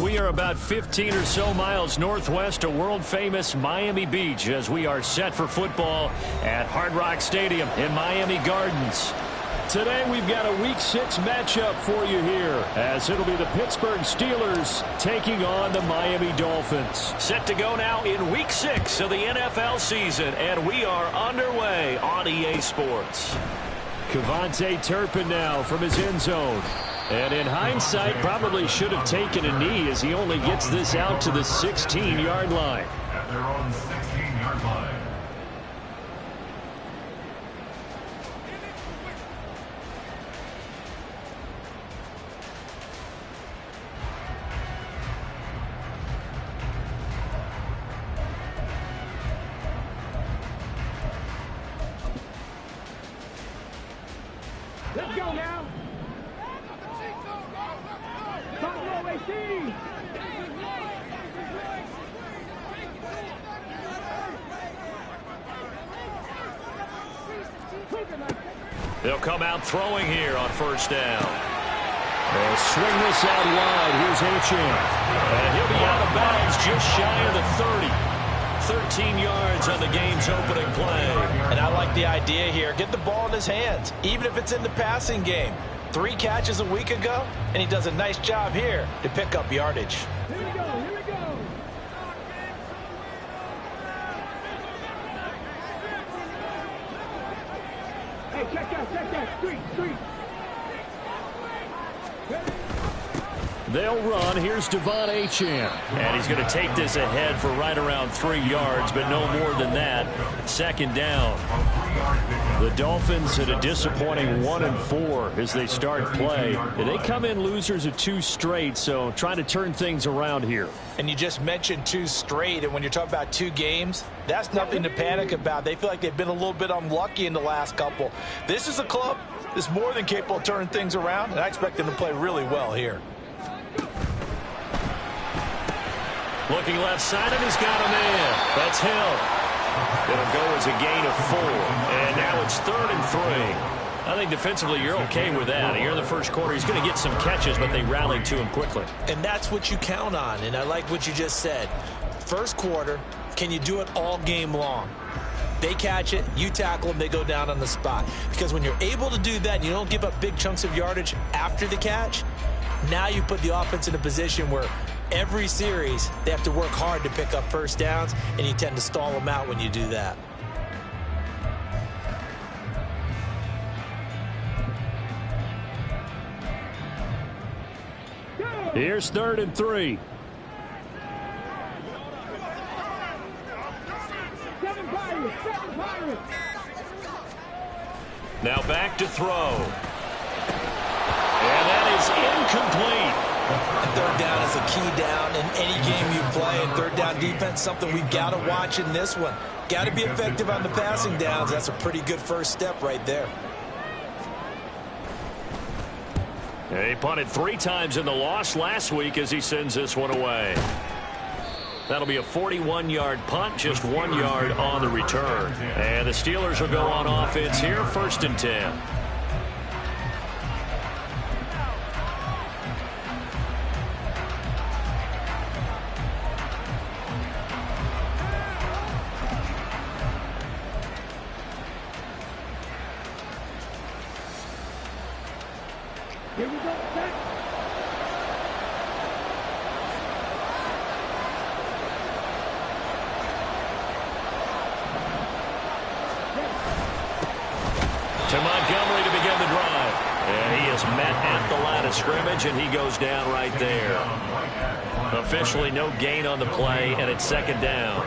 We are about 15 or so miles northwest of world-famous Miami Beach as we are set for football at Hard Rock Stadium in Miami Gardens. Today we've got a Week 6 matchup for you here as it'll be the Pittsburgh Steelers taking on the Miami Dolphins. Set to go now in Week 6 of the NFL season, and we are underway on EA Sports. KaVontae Turpin now from his end zone. And in hindsight, probably should have taken a knee as he only gets this out to the 16-yard line. At their own 16-yard line. Let's go now. They'll come out throwing here on first down. They'll swing this out wide. Here's Achane. And he'll be out of bounds just shy of the 30. 13 yards on the game's opening play. And I like the idea here. Get the ball in his hands, even if it's in the passing game. 3 catches a week ago, and he does a nice job here to pick up yardage. Here we go, here we go. Hey, check that. Street. They'll run. Here's De'Von Achane. And he's going to take this ahead for right around 3 yards, but no more than that. Second down. The Dolphins at a disappointing 1-4 as they start play. They come in losers of 2 straight, so trying to turn things around here. And you just mentioned 2 straight, and when you're talking about 2 games, that's nothing to panic about. They feel like they've been a little bit unlucky in the last couple. This is a club that's more than capable of turning things around, and I expect them to play really well here. Looking left side, and he's got a man. That's Hill. It'll go as a gain of 4. And now it's 3rd and 3. I think defensively you're okay with that. Here in the first quarter, he's going to get some catches, but they rallied to him quickly. And that's what you count on, and I like what you just said. First quarter, can you do it all game long? They catch it, you tackle them, they go down on the spot. Because when you're able to do that and you don't give up big chunks of yardage after the catch, now you put the offense in a position where every series they have to work hard to pick up first downs, and you tend to stall them out when you do that. Here's 3rd and 3. Seven Pirates. Now back to throw. And that is incomplete. And 3rd down is a key down in any game you play. And 3rd down defense, something we've got to watch in this one. Got to be effective on the passing downs. That's a pretty good first step right there. He punted 3 times in the loss last week as he sends this one away. That'll be a 41-yard punt, just 1 yard on the return. And the Steelers will go on offense here, 1st and 10. Here we go, set. To Montgomery to begin the drive. And he is met at the line of scrimmage, and he goes down right there. Officially no gain on the play, and it's 2nd down.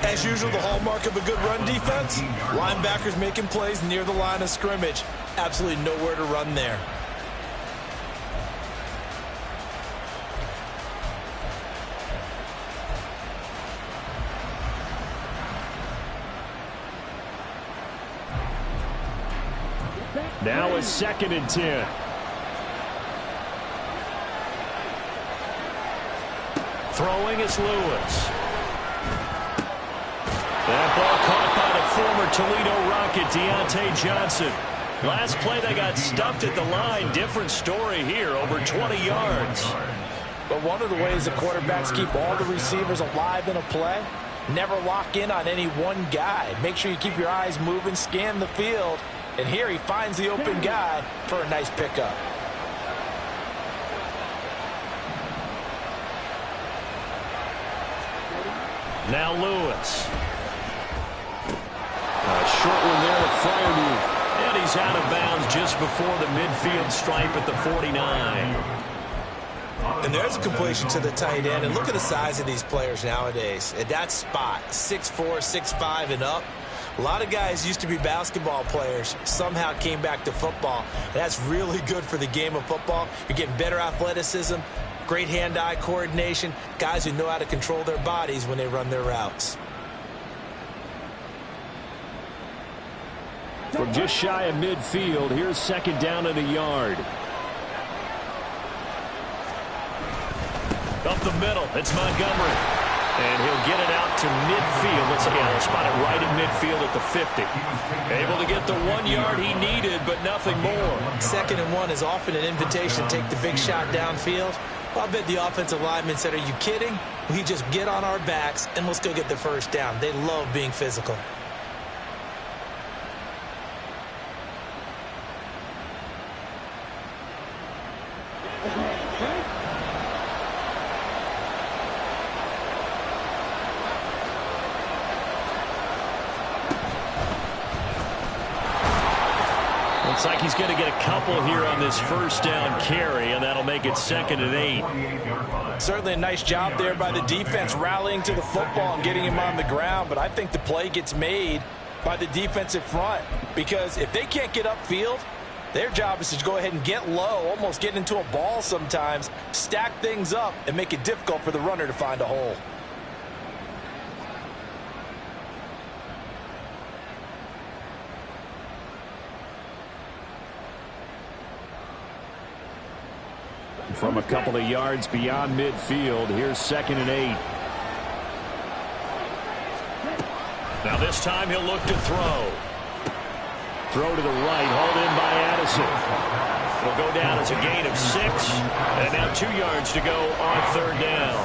As usual, the hallmark of a good run defense, linebackers making plays near the line of scrimmage. Absolutely nowhere to run there. Now it's 2nd and 10. Throwing is Lewis. That ball caught by the former Toledo Rocket, Deontay Johnson. Last play they got stuffed at the line. Different story here, over 20 yards. But one of the ways the quarterbacks keep all the receivers alive in a play, never lock in on any one guy. Make sure you keep your eyes moving, scan the field. And here he finds the open guy for a nice pickup. Now Lewis. A short one there to Freiermuth. And he's out of bounds just before the midfield stripe at the 49. And there's a completion to the tight end. And look at the size of these players nowadays. At that spot, 6'4", 6'5", and up. A lot of guys used to be basketball players, somehow came back to football. And that's really good for the game of football. You're getting better athleticism, great hand-eye coordination, guys who know how to control their bodies when they run their routes. From just shy of midfield, here's second down and a yard. Up the middle, it's Montgomery. And he'll get it out to midfield. Let's see, he'll spot it right in midfield at the 50. Able to get the 1 yard he needed, but nothing more. 2nd and 1 is often an invitation to take the big shot downfield. Well, I bet the offensive lineman said, are you kidding? We just get on our backs and let's go get the first down. They love being physical. Looks like he's going to get a couple here on this first down carry, and that'll make it 2nd and 8. Certainly a nice job there by the defense rallying to the football and getting him on the ground, but I think the play gets made by the defensive front because if they can't get upfield, their job is to go ahead and get low, almost get into a ball sometimes, stack things up, and make it difficult for the runner to find a hole. From a couple of yards beyond midfield, here's 2nd and 8. Now this time he'll look to throw. Throw to the right, hauled in by Addison. Will go down as a gain of 6, and now 2 yards to go on 3rd down.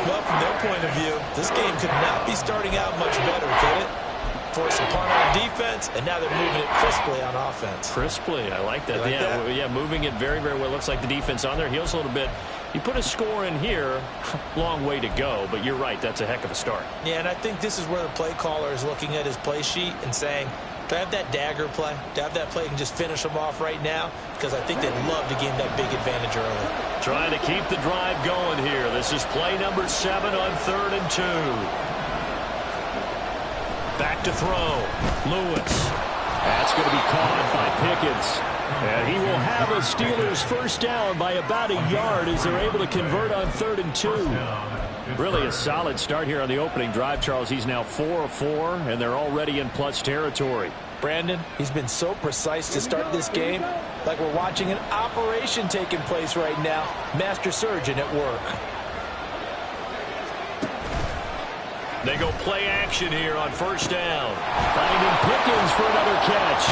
Well, from their point of view, this game could not be starting out much better, could it? Force a punt on defense, and now they're moving it crisply on offense. Crisply, I like that. Like that? Yeah, moving it very, very well. Looks like the defense on their heels a little bit. You put a score in here, long way to go, but you're right, that's a heck of a start. Yeah, and I think this is where the play caller is looking at his play sheet and saying, do I have that dagger play? Do I have that play and just finish them off right now? Because I think they'd love to gain that big advantage early. Trying to keep the drive going here. This is play number 7 on 3rd and 2. Back to throw. Lewis. That's going to be caught by Pickens. And he will have a Steelers first down by about a yard as they're able to convert on 3rd and 2. Really a solid start here on the opening drive, Charles. He's now 4 of 4, and they're already in plus territory. Brandon, he's been so precise to start this game, like we're watching an operation taking place right now. Master surgeon at work. They go play action here on first down. Finding Pickens for another catch.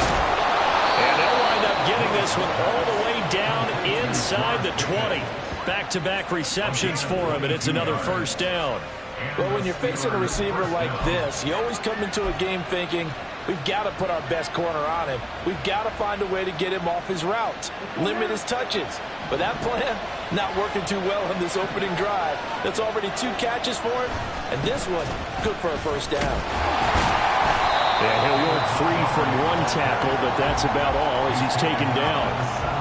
And they'll wind up getting this one all the way down inside the 20. Back-to-back receptions for him, and it's another first down. Well, when you're facing a receiver like this, you always come into a game thinking, we've got to put our best corner on him. We've got to find a way to get him off his routes, limit his touches. But that plan, not working too well on this opening drive. That's already 2 catches for him, and this one, good for a first down. Yeah, he'll work free from 1 tackle, but that's about all as he's taken down.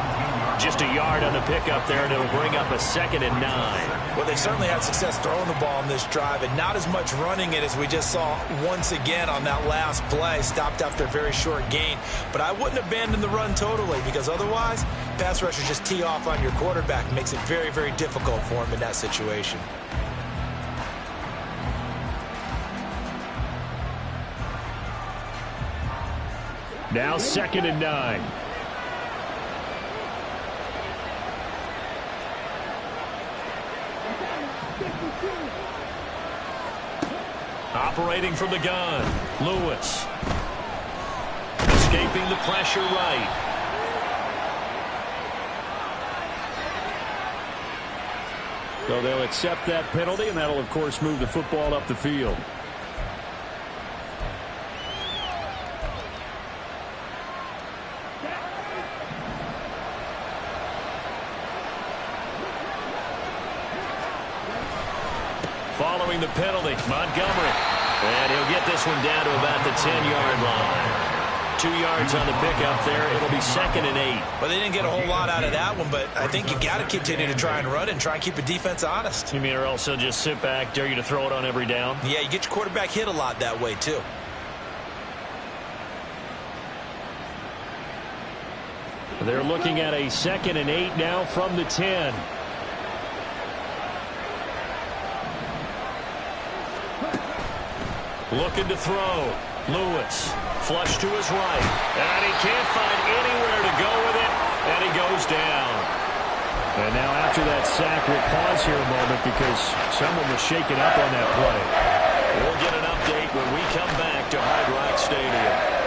Just a yard on the pickup there, and it'll bring up a 2nd and 9. Well, they certainly had success throwing the ball in this drive, and not as much running it as we just saw once again on that last play. Stopped after a very short gain. But I wouldn't abandon the run totally, because otherwise, pass rushers just tee off on your quarterback. It makes it very, very difficult for him in that situation. Now 2nd and 9. Operating from the gun, Lewis. Escaping the pressure right. So they'll accept that penalty, and that'll, of course, move the football up the field. Following the penalty, Montgomery. And he'll get this one down to about the 10-yard line. 2 yards on the pickup there. It'll be 2nd and 8. Well, they didn't get a whole lot out of that one, but I think you got to continue to try and run and try and keep the defense honest. You mean or else they'll just sit back, dare you to throw it on every down? Yeah, you get your quarterback hit a lot that way, too. They're looking at a 2nd and 8 now from the 10. Looking to throw. Lewis. Flush to his right. And he can't find anywhere to go with it. And he goes down. And now after that sack, we'll pause here a moment because someone was shaken up on that play. We'll get an update when we come back to Hard Rock Stadium.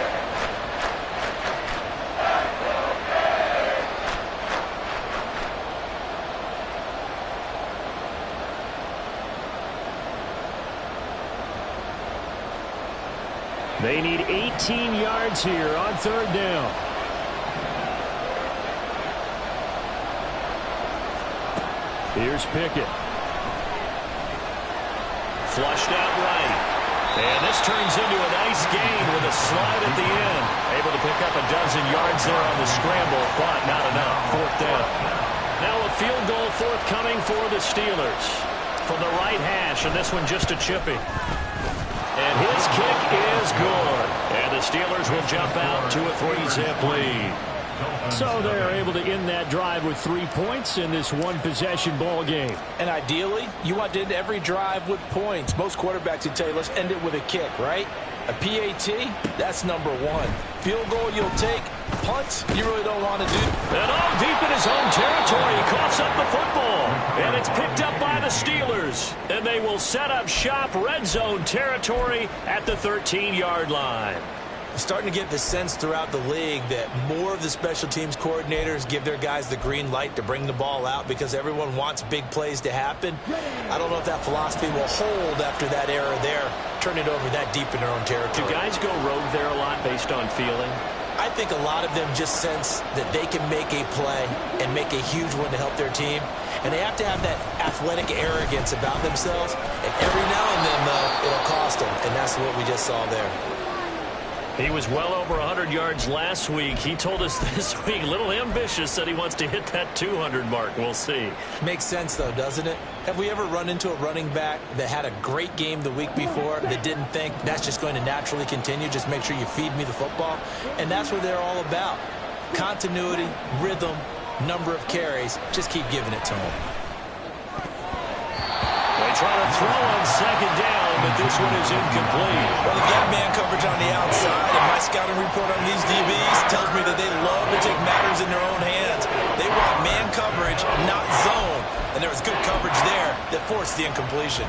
They need 18 yards here on 3rd down. Here's Pickett. Flushed out right. And this turns into a nice gain with a slide at the end. Able to pick up a dozen yards there on the scramble, but not enough. 4th down. Now a field goal forthcoming for the Steelers. From the right hash, and this one just a chippy. And his kick is good. And the Steelers will jump out to a 3-zip lead. So they're able to end that drive with 3 points in this one-possession ball game. And ideally, you want to end every drive with points. Most quarterbacks would tell you, let's end it with a kick, right? A PAT, that's number 1. Field goal you'll take. Punts, you really don't want to do. And all deep in his own territory, he coughs up the football. And it's picked up by the Steelers. And they will set up shop red zone territory at the 13-yard line. Starting to get the sense throughout the league that more of the special teams coordinators give their guys the green light to bring the ball out because everyone wants big plays to happen. I don't know if that philosophy will hold after that era there. Turn it over that deep in their own territory. Do guys go rogue there a lot based on feeling? I think a lot of them just sense that they can make a play and make a huge one to help their team. And they have to have that athletic arrogance about themselves. And every now and then, though, it'll cost them. And that's what we just saw there. He was well over 100 yards last week. He told us this week, a little ambitious, said he wants to hit that 200 mark. We'll see. Makes sense, though, doesn't it? Have we ever run into a running back that had a great game the week before that didn't think that's just going to naturally continue? Just make sure you feed me the football. And that's what they're all about. Continuity, rhythm, number of carries. Just keep giving it to them. They try to throw on 2nd down, but this one is incomplete. Well, they've got man coverage on the outside, and my scouting report on these DBs tells me that they love to take matters in their own hands. They want man coverage, not zone. And there was good coverage there that forced the incompletion.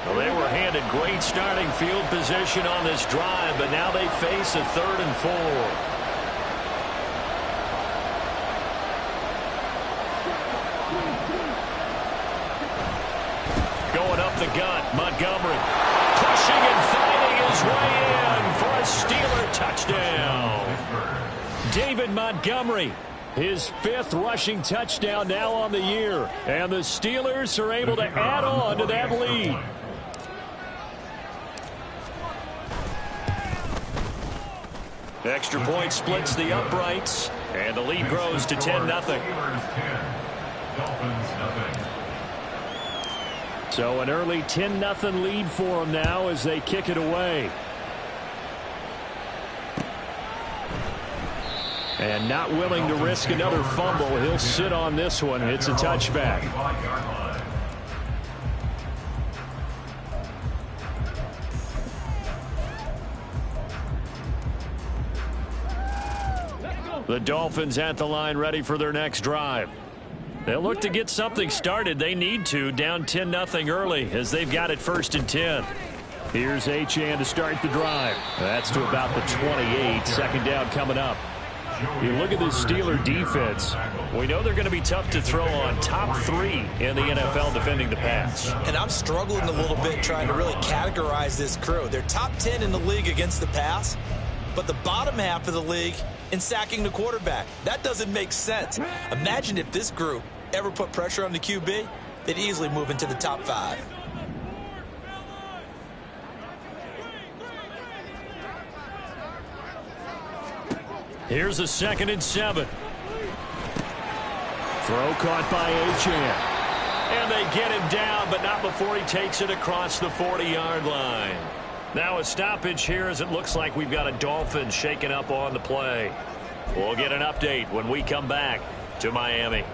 Well, they were handed great starting field position on this drive, but now they face a 3rd and 4. Going up the gut, Montgomery pushing and fighting his way in for a Steeler touchdown. David Montgomery, his 5th rushing touchdown now on the year. And the Steelers are able to add on to that lead. Extra point splits the uprights, and the lead grows to 10-0. So an early 10-0 lead for them now as they kick it away. And not willing to risk another fumble. He'll sit on this one. It's a touchback. The Dolphins at the line ready for their next drive. They'll look to get something started. They need to, down 10-0 early as they've got it 1st and 10. Here's Achane to start the drive. That's to about the 28. 2nd down coming up. You look at this Steeler defense. We know they're going to be tough to throw on. Top 3 in the NFL defending the pass. And I'm struggling a little bit trying to really categorize this crew. They're top 10 in the league against the pass, but the bottom half of the league in sacking the quarterback. That doesn't make sense. Imagine if this group ever put pressure on the QB, they'd easily move into the top 5. Here's a 2nd and 7. Throw caught by Achane. And they get him down, but not before he takes it across the 40-yard line. Now a stoppage here as it looks like we've got a Dolphins shaking up on the play. We'll get an update when we come back to Miami.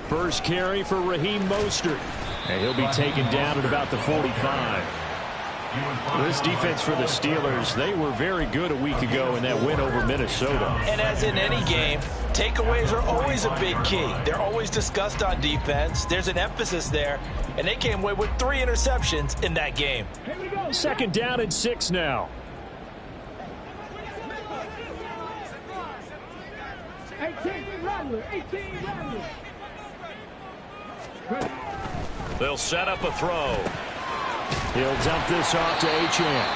First carry for Raheem Mostert. And he'll be taken down at about the 45. This defense for the Steelers, they were very good a week ago in that win over Minnesota. And as in any game, takeaways are always a big key. They're always discussed on defense. There's an emphasis there, and they came away with 3 interceptions in that game. 2nd down and 6 now. 18 Rattler. They'll set up a throw. He'll dump this off to Achane.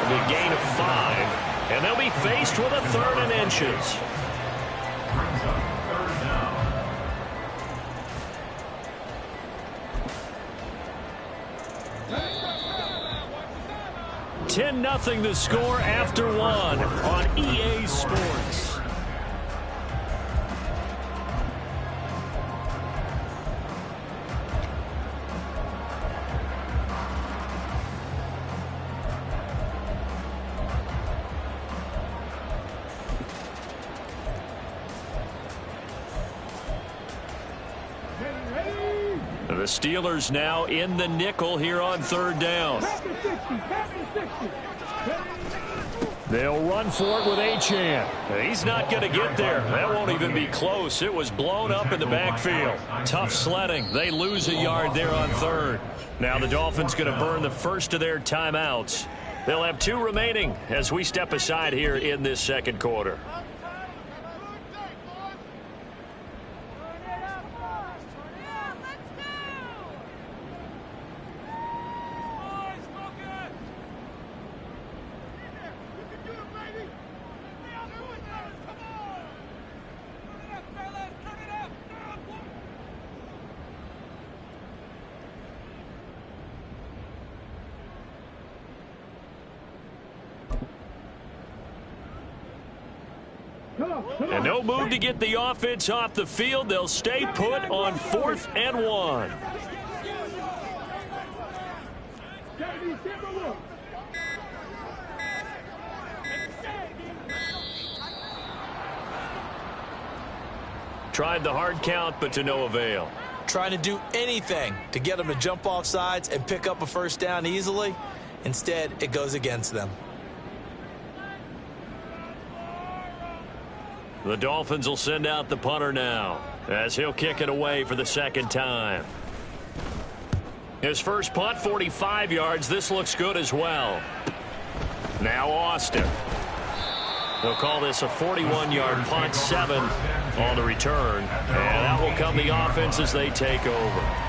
A big gain of 5. And they'll be faced with a 3rd and inches. Brings up 3rd down. 10-0 the score after 1 on EA Sports. The Steelers now in the nickel here on 3rd down. They'll run for it with Achane. He's not going to get there. That won't even be close. It was blown up in the backfield. Tough sledding. They lose a yard there on 3rd. Now the Dolphins going to burn the first of their timeouts. They'll have 2 remaining as we step aside here in this 2nd quarter. And no move to get the offense off the field. They'll stay put on 4th and 1. Tried the hard count, but to no avail. Trying to do anything to get them to jump off sides and pick up a 1st down easily. Instead, it goes against them. The Dolphins will send out the punter now as he'll kick it away for the 2nd time. His first punt, 45 yards. This looks good as well. Now Austin. They'll call this a 41-yard punt, 7 on the return. And that will come the offense as they take over.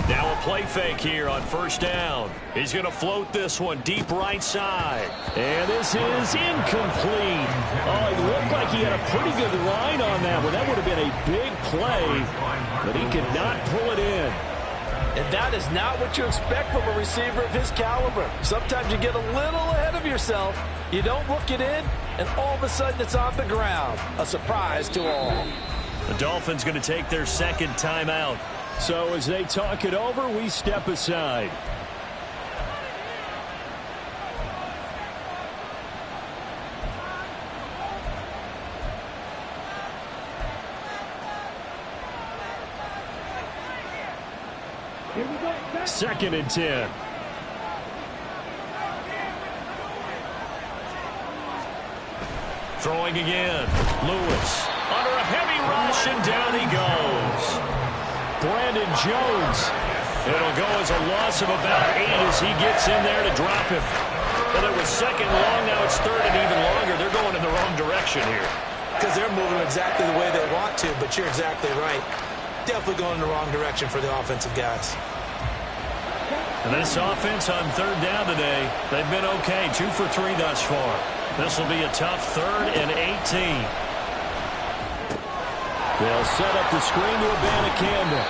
Now a play fake here on 1st down. He's going to float this one deep right side. And this is incomplete. Oh, it looked like he had a pretty good line on that one. That would have been a big play, but he could not pull it in. And that is not what you expect from a receiver of his caliber. Sometimes you get a little ahead of yourself. You don't look it in, and all of a sudden it's on the ground. A surprise to all. The Dolphins going to take their second timeout. So as they talk it over, we step aside. Second and 10. Throwing again. Lewis under a heavy rush, and down he goes. Brandon Jones. It'll go as a loss of about 8 as he gets in there to drop him. Well, it was second long. Now it's third and even longer. They're going in the wrong direction here. Because they're moving exactly the way they want to, but you're exactly right. Definitely going in the wrong direction for the offensive guys. And this offense on third down today, they've been okay. 2 for 3 thus far. This will be a tough 3rd and 18. They'll set up the screen to Abanikanda.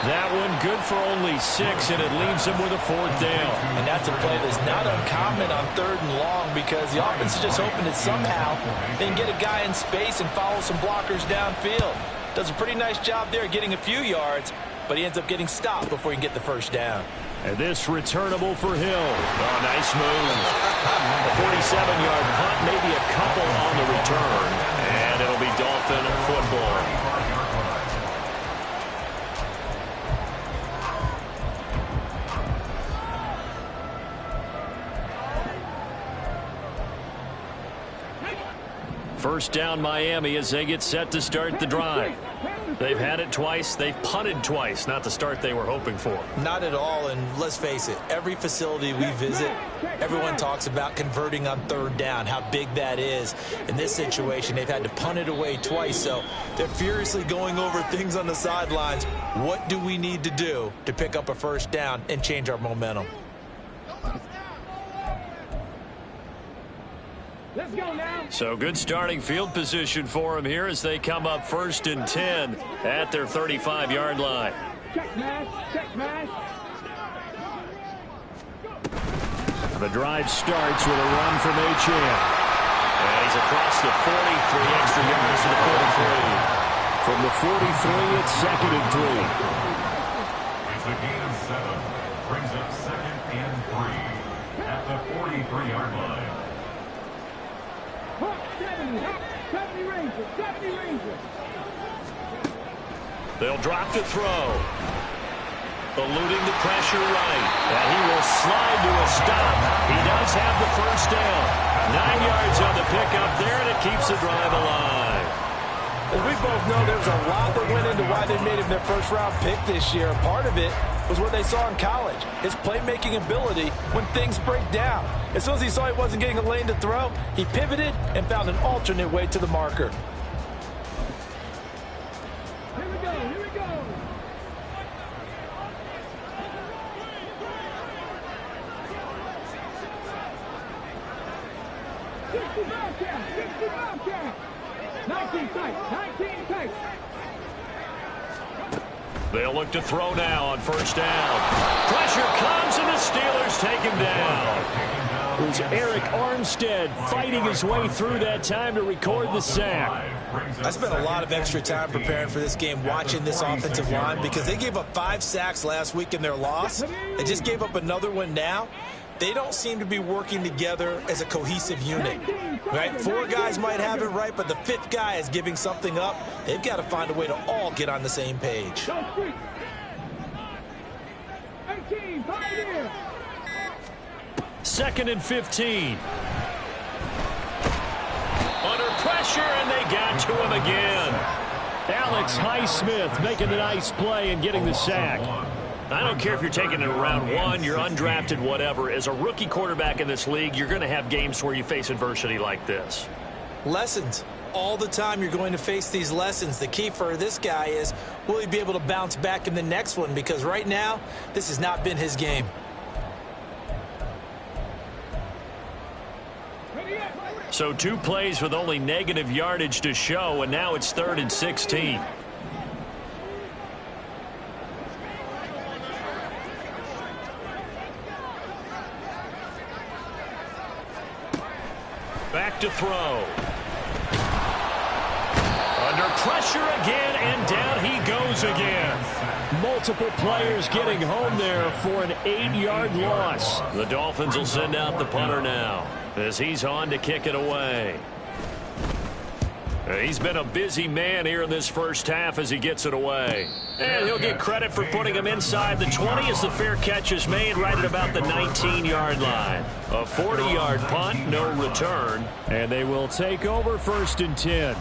That one good for only 6, and it leaves them with a 4th down. And that's a play that's not uncommon on 3rd and long because the offense is just hoping that somehow they can get a guy in space and follow some blockers downfield. Does a pretty nice job there getting a few yards, but he ends up getting stopped before he can get the first down. And this returnable for Hill. Oh, nice move. A 47-yard punt, maybe a couple on the return. And it'll be Dolphin football. First down Miami as they get set to start the drive. They've had it twice. They've punted twice. Not the start they were hoping for. Not at all, and let's face it, every facility we visit, everyone talks about converting on 3rd down, how big that is. In this situation, they've had to punt it away twice, so they're furiously going over things on the sidelines. What do we need to do to pick up a first down and change our momentum? Let's go now. So good starting field position for them here as they come up 1st and 10 at their 35-yard line. Check mash, check mash. The drive starts with a run from Achane. And he's across the 40, 3 extra yards to the 43. From the 43, it's 2nd and 3. It's a gain of 7. Brings up 2nd and 3 at the 43-yard line. 70 Rangers, 70 Rangers. They'll drop the throw. Eluding the pressure right. And he will slide to a stop. He does have the first down. 9 yards on the pickup there, and it keeps the drive alive. As we both know, there's a lot that went into why they made him their first-round pick this year. Part of it was what they saw in college, his playmaking ability when things break down. As soon as he saw he wasn't getting a lane to throw, he pivoted and found an alternate way to the marker. Here we go, here we go. Bobcat. 19 tight, 19 tight. They'll look to throw now on first down. Pressure comes, and the Steelers take him down. It was Eric Armstead fighting his way through that time to record the sack. I spent a lot of extra time preparing for this game, watching this offensive line, because they gave up 5 sacks last week in their loss. They just gave up another one now. They don't seem to be working together as a cohesive unit. Right? 4 guys might have it right, but the 5th guy is giving something up. They've got to find a way to all get on the same page. 18, Pioneer. 2nd and 15. Under pressure, and they got to him again. Alex Highsmith making a nice play and getting the sack. I don't care if you're taking it in round 1, you're undrafted, whatever. As a rookie quarterback in this league, you're going to have games where you face adversity like this. Lessons. All the time you're going to face these lessons. The key for this guy is, will he be able to bounce back in the next one? Because right now, this has not been his game. So 2 plays with only negative yardage to show, and now it's 3rd and 16. Back to throw. Under pressure again, and down he goes again. Multiple players getting home there for an 8-yard loss. The Dolphins will send out the punter now as he's on to kick it away. He's been a busy man here in this first half as he gets it away. And he'll get credit for putting him inside the 20 as the fair catch is made right at about the 19-yard line. A 40-yard punt, no return. And they will take over 1st and 10.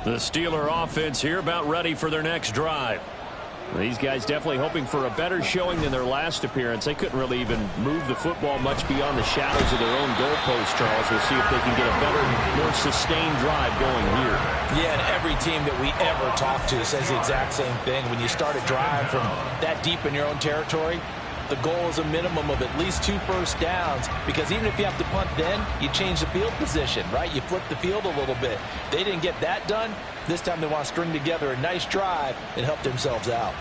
The Steeler offense here about ready for their next drive. These guys definitely hoping for a better showing than their last appearance. They couldn't really even move the football much beyond the shadows of their own goalpost, Charles. We'll see if they can get a better, more sustained drive going here. Yeah, and every team that we ever talk to says the exact same thing. When you start a drive from that deep in your own territory, the goal is a minimum of at least 2 first downs, because even if you have to punt then, you change the field position, right? You flip the field a little bit. They didn't get that done. This time they want to string together a nice drive and help themselves out.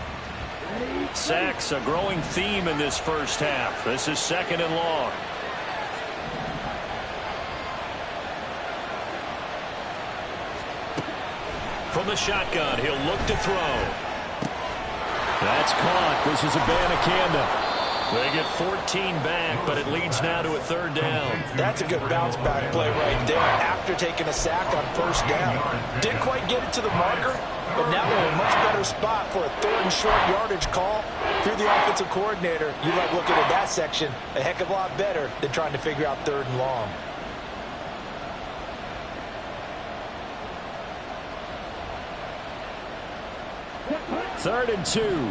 Sacks, a growing theme in this first half. This is 2nd and long. From the shotgun, he'll look to throw. That's caught. This is Abanikanda. They get 14 back, but it leads now to a 3rd down. That's a good bounce back play right there after taking a sack on 1st down. Didn't quite get it to the marker, but now we're in a much better spot for a 3rd and short yardage call through the offensive coordinator. You like looking at that section a heck of a lot better than trying to figure out 3rd and long. Third and 2.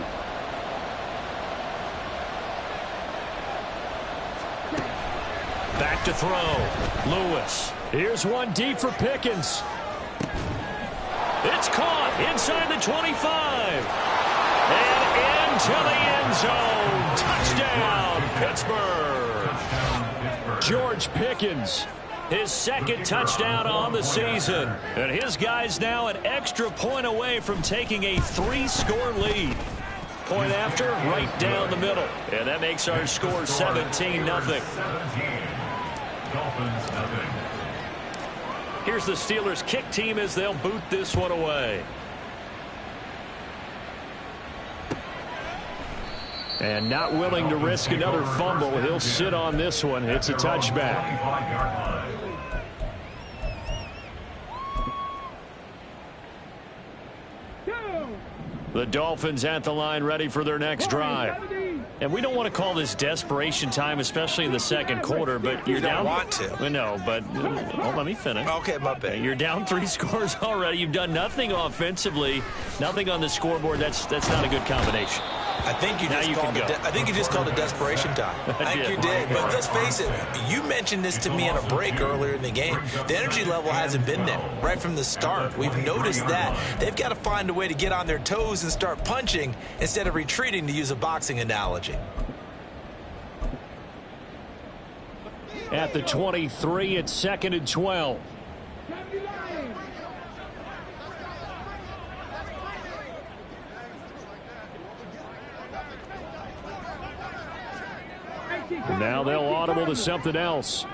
Back to throw. Lewis. Here's one deep for Pickens. It's caught inside the 25. And into the end zone. Touchdown, Pittsburgh. George Pickens. His 2nd touchdown on the season. And his guys now an extra point away from taking a 3-score lead. Point after, right down the middle. And that makes our score 17-0. Here's the Steelers kick team as they'll boot this one away. And not willing to risk another fumble. He'll sit on this one. It's a touchback. The Dolphins at the line ready for their next drive. And we don't want to call this desperation time, especially in the 2nd quarter, but you're down. You don't want to. No, but let me finish. Okay, my bad. You're down 3 scores already. You've done nothing offensively, nothing on the scoreboard. That's not a good combination. I think you just called it desperation time. I think you did. But let's face it, you mentioned this to me on a break earlier in the game. The energy level hasn't been there right from the start. We've noticed that. They've got to find a way to get on their toes and start punching instead of retreating, to use a boxing analogy. At the 23, it's 2nd and 12. Now they'll audible to something else.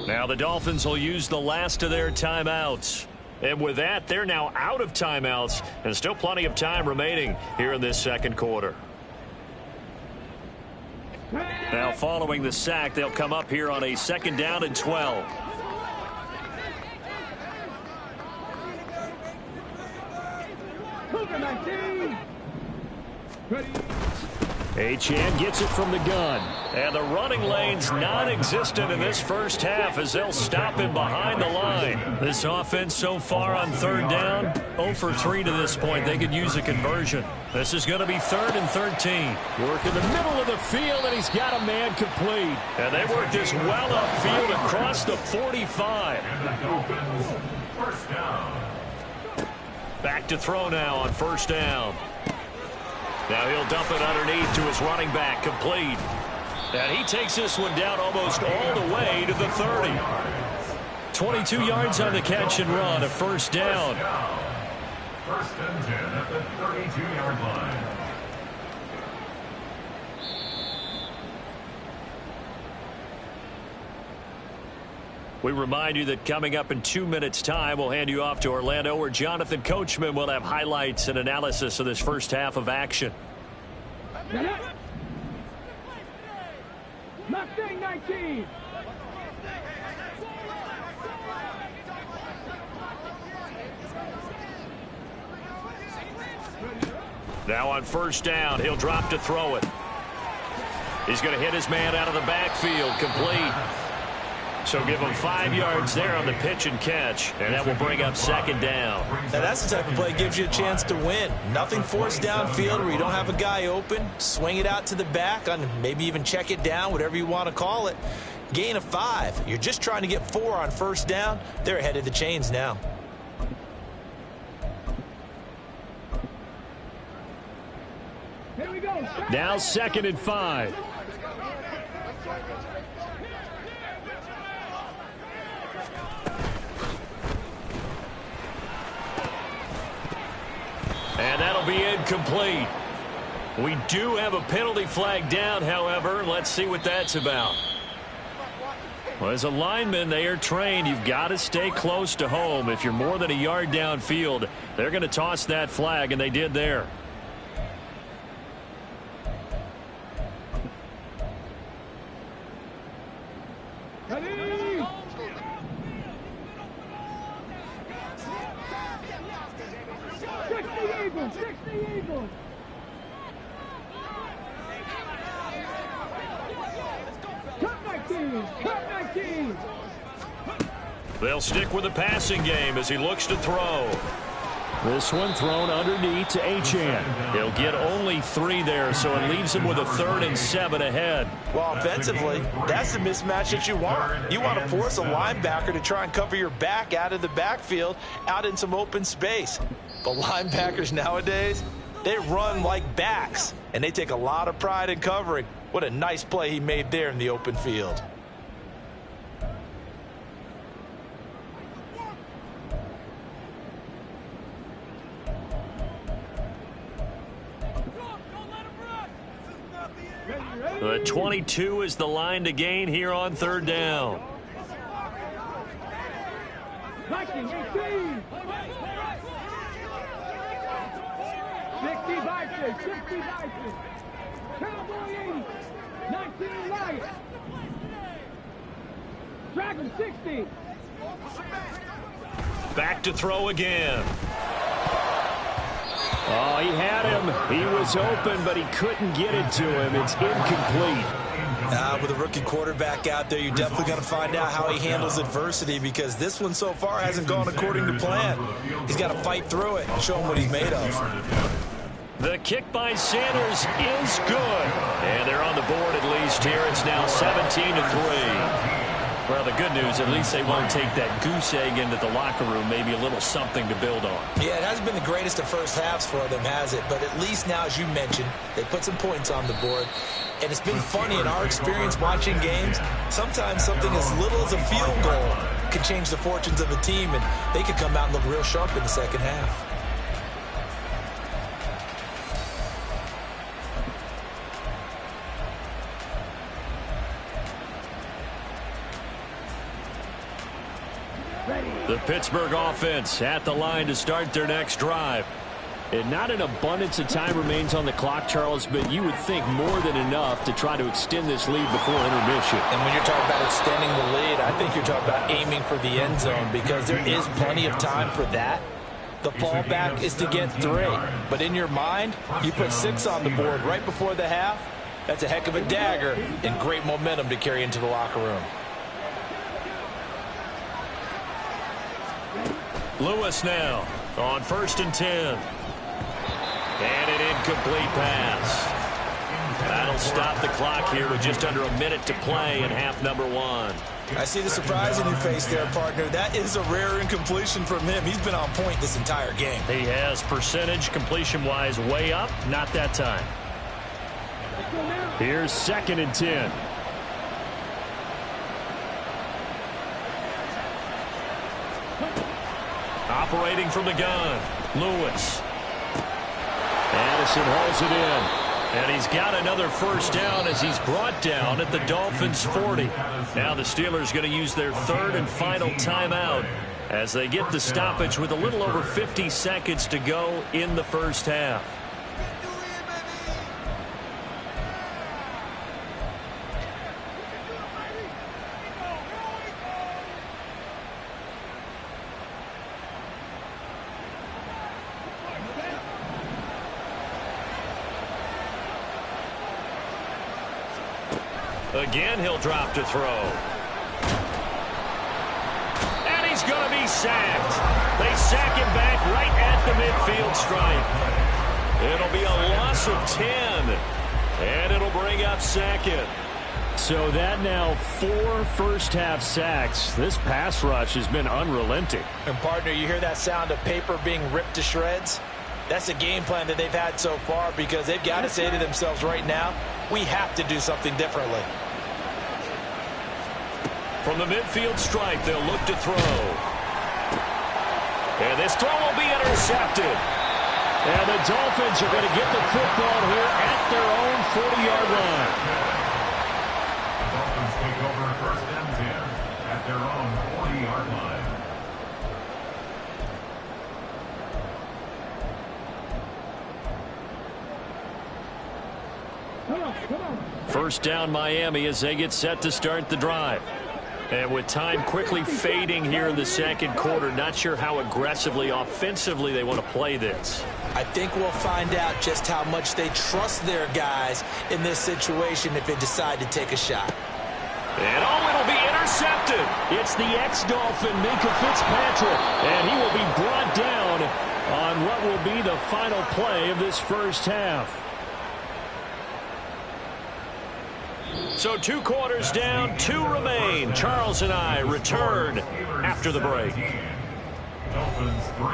Now the Dolphins will use the last of their timeouts. And with that, they're now out of timeouts, and still plenty of time remaining here in this 2nd quarter. Now following the sack, they'll come up here on a 2nd down and 12. Achane gets it from the gun. And the running lane's non-existent in this first half as they'll stop him behind the line. This offense so far on 3rd down, 0 for 3 to this point. They could use a conversion. This is going to be 3rd and 13. Work in the middle of the field, and he's got a man complete. And they work this well upfield across the 45. First down. Back to throw now on 1st down. Now he'll dump it underneath to his running back, complete. And he takes this one down almost all the way to the 30. 22 yards on the catch and run, a 1st down. 1st and 10. at the 32-yard line. We remind you that coming up in 2 minutes' time, we'll hand you off to Orlando, where Jonathan Coachman will have highlights and analysis of this first half of action. Mustang 19. Now on first down, he'll drop to throw it. He's going to hit his man out of the backfield, complete. So give him 5 yards there on the pitch and catch, and that will bring up second down. Now that's the type of play that gives you a chance to win. Nothing forced downfield where you don't have a guy open. Swing it out to the back, on maybe even check it down, whatever you want to call it. Gain of 5. You're just trying to get 4 on first down. They're ahead of the chains now. Here we go. Now 2nd and 5. And that'll be incomplete. We do have a penalty flag down, however. Let's see what that's about. Well, as a lineman, they are trained. You've got to stay close to home. If you're more than a yard downfield, they're going to toss that flag, and they did there. Ready? 60 Eagles. Cut 19. They'll stick with the passing game as he looks to throw. This one thrown underneath to Achane. He'll get only 3 there, so it leaves him with a 3rd and 7 ahead. Well, offensively, that's the mismatch that you want. You want to force a linebacker to try and cover your back out of the backfield, out in some open space. But linebackers nowadays, they run like backs, and they take a lot of pride in covering. What a nice play he made there in the open field. The 22 is the line to gain here on 3rd down. 19, 18. 60 Vikings. Cowboy 80. 19 Lions. Dragon 60. Back to throw again. Oh, he had him. He was open, but he couldn't get it to him. It's incomplete. With a rookie quarterback out there, you're definitely going to find out how he handles adversity, because this one so far hasn't gone according to plan. He's got to fight through it and show him what he's made of. The kick by Sanders is good. And they're on the board at least here. It's now 17-3. Well, the good news, at least they won't take that goose egg into the locker room. Maybe a little something to build on. Yeah, it hasn't been the greatest of first halves for them, has it? But at least now, as you mentioned, they put some points on the board. And it's been funny in our experience watching games. Sometimes something as little as a field goal can change the fortunes of a team, and they could come out and look real sharp in the second half. The Pittsburgh offense at the line to start their next drive. And not an abundance of time remains on the clock, Charles, but you would think more than enough to try to extend this lead before intermission. And when you're talking about extending the lead, I think you're talking about aiming for the end zone, because there is plenty of time for that. The fallback is to get 3. But in your mind, you put 6 on the board right before the half. That's a heck of a dagger and great momentum to carry into the locker room. Lewis now on 1st and 10. And an incomplete pass. That'll stop the clock here with just under a minute to play in half number 1. I see the surprise in your face there, partner. That is a rare incompletion from him. He's been on point this entire game. He has percentage completion-wise way up. Not that time. Here's 2nd and 10. Operating from the gun, Lewis. Mattison hauls it in. And he's got another first down as he's brought down at the Dolphins' 40. Now the Steelers going to use their third and final timeout as they get the stoppage with a little over 50 seconds to go in the first half. Again, he'll drop to throw. And he's going to be sacked. They sack him back right at the midfield stripe. It'll be a loss of 10. And it'll bring up second. So that now 4 first-half sacks. This pass rush has been unrelenting. And, partner, you hear that sound of paper being ripped to shreds? That's the game plan that they've had so far because they've got to say to themselves right now, we have to do something differently. From the midfield stripe, they'll look to throw. And this throw will be intercepted. And the Dolphins are going to get the football here at their own 40-yard line. The Dolphins take over first and 10 at their own 40-yard line. First down Miami as they get set to start the drive. And with time quickly fading here in the second quarter, not sure how aggressively, offensively they want to play this. I think we'll find out just how much they trust their guys in this situation if they decide to take a shot. And it'll be intercepted. It's the ex-Dolphin, Minkah Fitzpatrick. And he will be brought down on what will be the final play of this first half. So 2 quarters down, 2 remain. Charles and I return after the break. Dolphins 3.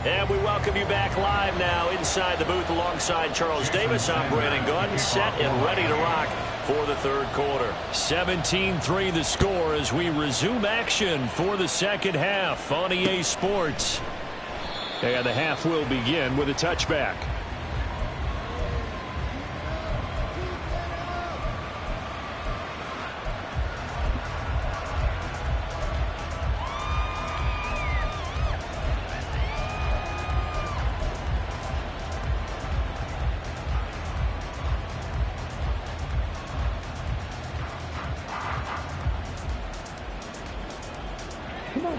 And we welcome you back live now inside the booth alongside Charles Davis. I'm Brandon Gaudin, set and ready to rock for the third quarter. 17-3 the score as we resume action for the second half on EA Sports. And the half will begin with a touchback.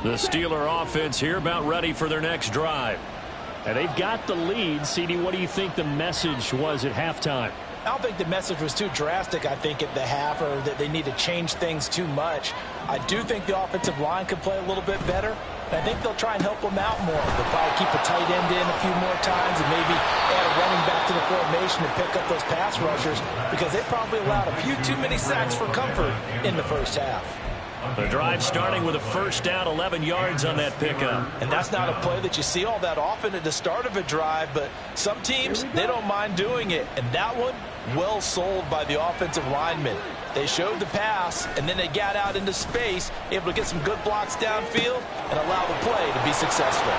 The Steeler offense here about ready for their next drive. And they've got the lead. CD, what do you think the message was at halftime? I don't think the message was too drastic, I think, at the half, or that they need to change things too much. I do think the offensive line could play a little bit better. I think they'll try and help them out more. They'll probably keep a tight end in a few more times and maybe add a running back to the formation to pick up those pass rushers because they probably allowed a few too many sacks for comfort in the first half. The drive starting with a first down, 11 yards on that pickup. And that's not a play that you see all that often at the start of a drive, but some teams, they don't mind doing it. And that one, well sold by the offensive linemen. They showed the pass, and then they got out into space, able to get some good blocks downfield and allow the play to be successful.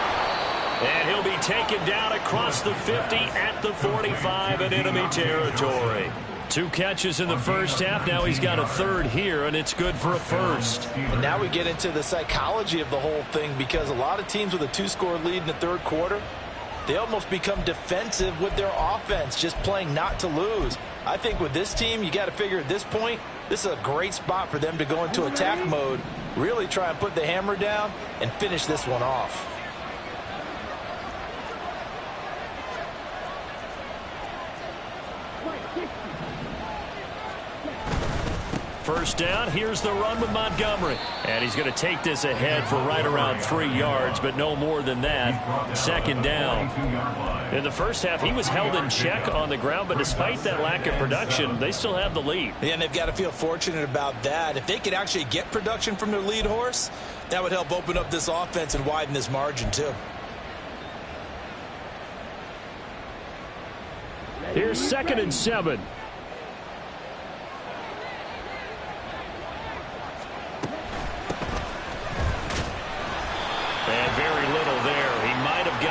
And he'll be taken down across the 50 at the 45 in enemy territory. 2 catches in the first half. Now he's got a third here, and it's good for a first. And now we get into the psychology of the whole thing because a lot of teams with a 2-score lead in the third quarter, they almost become defensive with their offense, just playing not to lose. I think with this team, you got to figure at this point, this is a great spot for them to go into attack mode, really try and put the hammer down and finish this one off. First down, here's the run with Montgomery. And he's going to take this ahead for right around 3 yards, but no more than that. Second down. In the first half, he was held in check on the ground, but despite that lack of production, they still have the lead. Yeah, and they've got to feel fortunate about that. If they could actually get production from their lead horse, that would help open up this offense and widen this margin too. Here's 2nd and 7.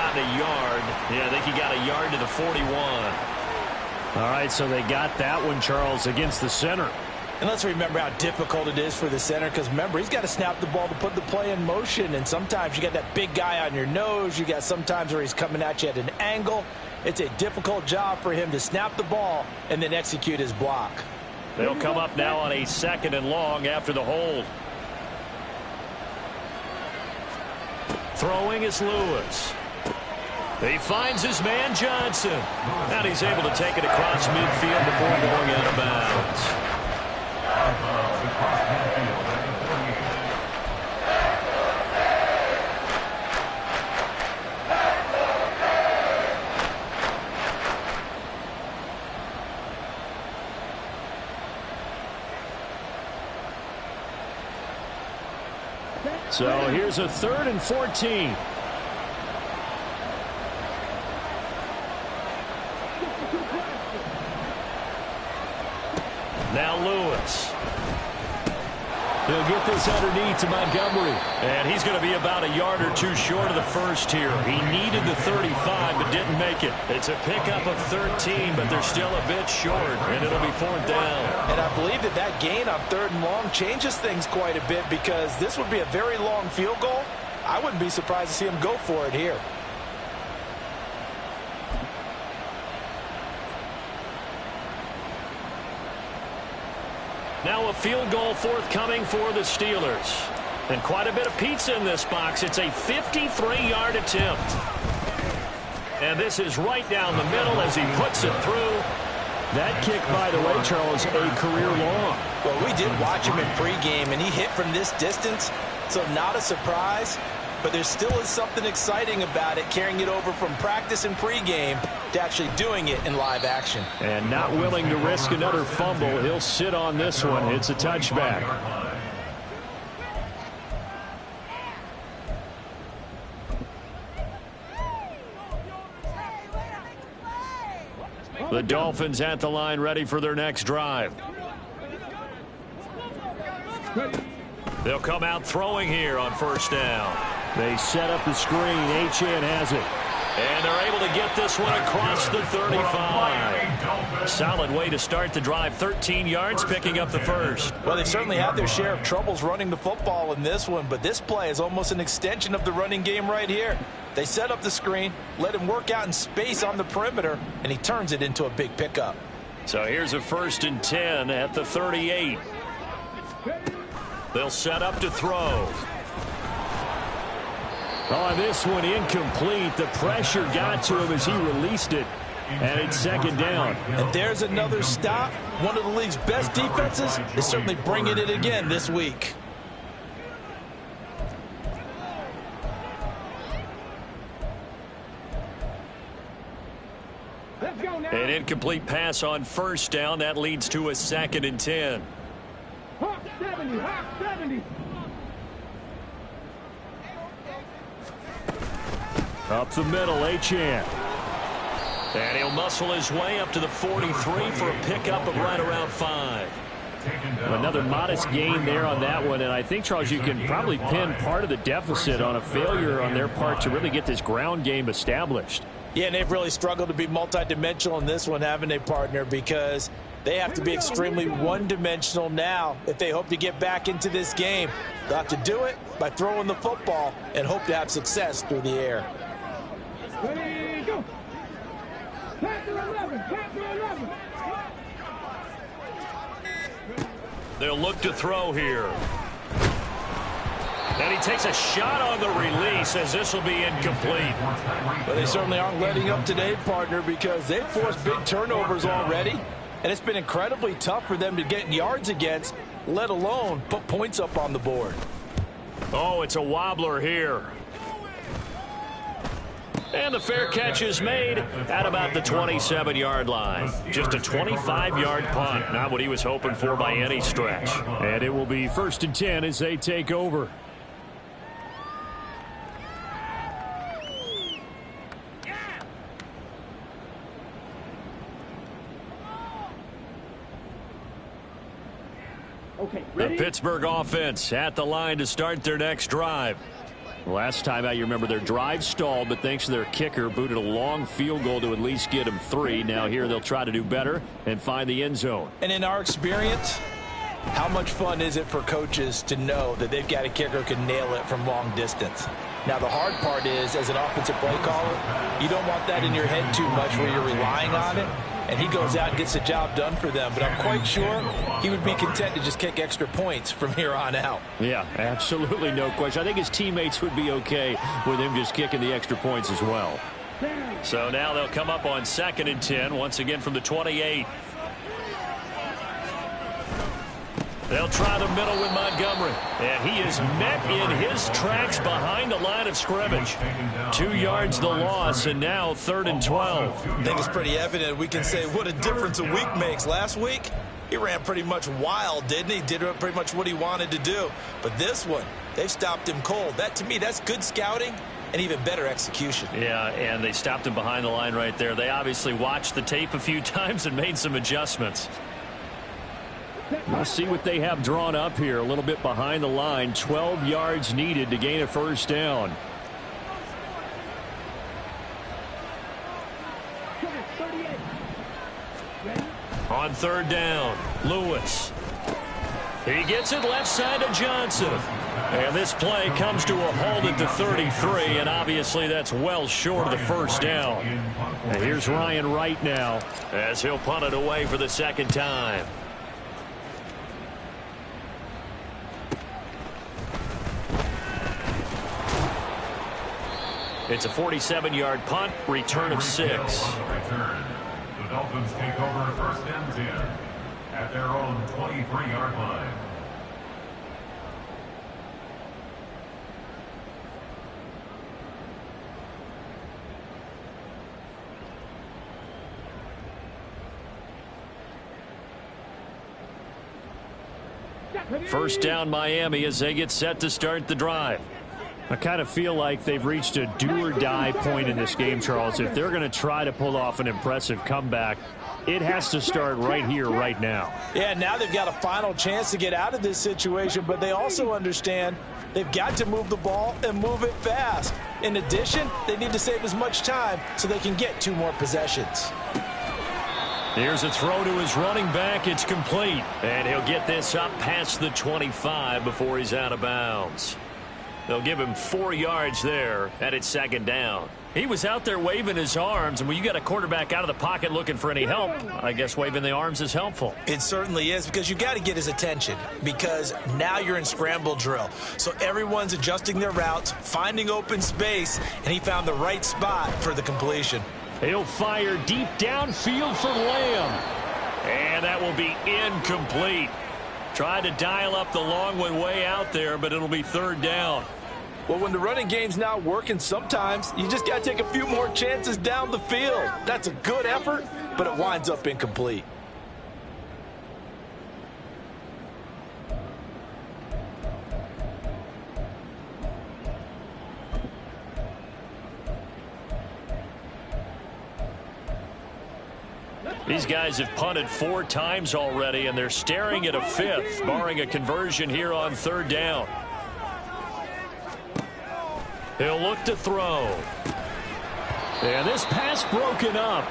gotten a yard. Yeah, I think he got a yard to the 41. All right, so they got that one, Charles, against the center. And let's remember how difficult it is for the center, because remember, he's got to snap the ball to put the play in motion, and sometimes you got that big guy on your nose. You got sometimes where he's coming at you at an angle. It's a difficult job for him to snap the ball and then execute his block. They'll come up now on a 2nd and long after the hold. Throwing is Lewis. He finds his man Johnson. And he's able to take it across midfield before going out of bounds. So here's a 3rd and 14. Now Lewis. He'll get this underneath to Montgomery. And he's going to be about a yard or two short of the first here. He needed the 35 but didn't make it. It's a pickup of 13, but they're still a bit short, and it'll be 4th down. And I believe that gain on 3rd and long changes things quite a bit, because this would be a very long field goal. I wouldn't be surprised to see him go for it here. Now a field goal forthcoming for the Steelers. And quite a bit of pizza in this box. It's a 53-yard attempt. And this is right down the middle as he puts it through. That kick, by the way, Charles, a career long. Well, we did watch him in pregame, and he hit from this distance, so not a surprise. But there still is something exciting about it, carrying it over from practice and pregame to actually doing it in live action. And not willing to risk another fumble. He'll sit on this one. It's a touchback. The Dolphins at the line, ready for their next drive. They'll come out throwing here on 1st down. They set up the screen. Achane has it. And they're able to get this one across the 35. Solid way to start the drive. 13 yards, picking up the first. Well, they certainly had their share of troubles running the football in this one, but this play is almost an extension of the running game right here. They set up the screen, let him work out in space on the perimeter, and he turns it into a big pickup. So here's a 1st and 10 at the 38. They'll set up to throw. Oh, this one incomplete. The pressure got to him as he released it. And it's 2nd down. And there's another stop. One of the league's best defenses is certainly bringing it again this week. An incomplete pass on 1st down. That leads to a 2nd and 10. Hawk 70, Hawk 70. Up the middle, Achane. And he'll muscle his way up to the 43 for a pickup of right around 5. Another modest gain there on that one, and I think, Charles, you can probably pin part of the deficit on a failure on their part to really get this ground game established. Yeah, and they've really struggled to be multidimensional in this one, haven't they, partner? Because they have to be extremely one-dimensional now if they hope to get back into this game. They'll have to do it by throwing the football and hope to have success through the air. Ready, go. Chapter 11, chapter 11. They'll look to throw here. And he takes a shot on the release as this will be incomplete. But they certainly aren't letting up today, partner, because they've forced big turnovers already. And it's been incredibly tough for them to get yards against, let alone put points up on the board. Oh, it's a wobbler here. And the fair catch is made at about the 27-yard line. Just a 25-yard punt. Not what he was hoping for by any stretch. And it will be 1st and 10 as they take over. Okay, The ready? Pittsburgh offense at the line to start their next drive. Last time out, you remember their drive stalled, but thanks to their kicker, booted a long field goal to at least get them 3. Now here they'll try to do better and find the end zone. And in our experience, how much fun is it for coaches to know that they've got a kicker who can nail it from long distance? Now, the hard part is, as an offensive play caller, you don't want that in your head too much where you're relying on it, and he goes out and gets the job done for them. But I'm quite sure he would be content to just kick extra points from here on out. Yeah, absolutely no question. I think his teammates would be okay with him just kicking the extra points as well. So now they'll come up on 2nd and 10, once again from the 28. They'll try the middle with Montgomery. And he is met in his tracks behind the line of scrimmage. 2 yards the loss, and now 3rd and 12. I think it's pretty evident. We can say what a difference a week makes. Last week, he ran pretty much wild, didn't he? Did pretty much what he wanted to do. But this one, they've stopped him cold. That, to me, that's good scouting and even better execution. Yeah, and they stopped him behind the line right there. They obviously watched the tape a few times and made some adjustments. We'll see what they have drawn up here. A little bit behind the line. 12 yards needed to gain a first down. On 3rd down, Lewis. He gets it left side to Johnson. And this play comes to a halt at the 33, and obviously that's well short of the first down. And here's Ryan Wright now, as he'll punt it away for the 2nd time. It's a 47-yard punt, return of 6. The Dolphins take over 1st and 10 at their own 23-yard line. First down Miami as they get set to start the drive. I kind of feel like they've reached a do-or-die point in this game, Charles. If they're going to try to pull off an impressive comeback, it has to start right here, right now. Yeah, now they've got a final chance to get out of this situation, but they also understand they've got to move the ball and move it fast. In addition, they need to save as much time so they can get 2 more possessions. Here's a throw to his running back. It's complete. And he'll get this up past the 25 before he's out of bounds. They'll give him 4 yards there, and it's 2nd down. He was out there waving his arms, and when you got a quarterback out of the pocket looking for any help, I guess waving the arms is helpful. It certainly is, because you got to get his attention, because now you're in scramble drill. So everyone's adjusting their routes, finding open space, and he found the right spot for the completion. He'll fire deep downfield for Lamb. And that will be incomplete. Tried to dial up the long one way out there, but it'll be 3rd down. Well, when the running game's not working, sometimes you just got to take a few more chances down the field. That's a good effort, but it winds up incomplete. These guys have punted 4 times already, and they're staring at a 5th, barring a conversion here on 3rd down. He'll look to throw. And this pass broken up.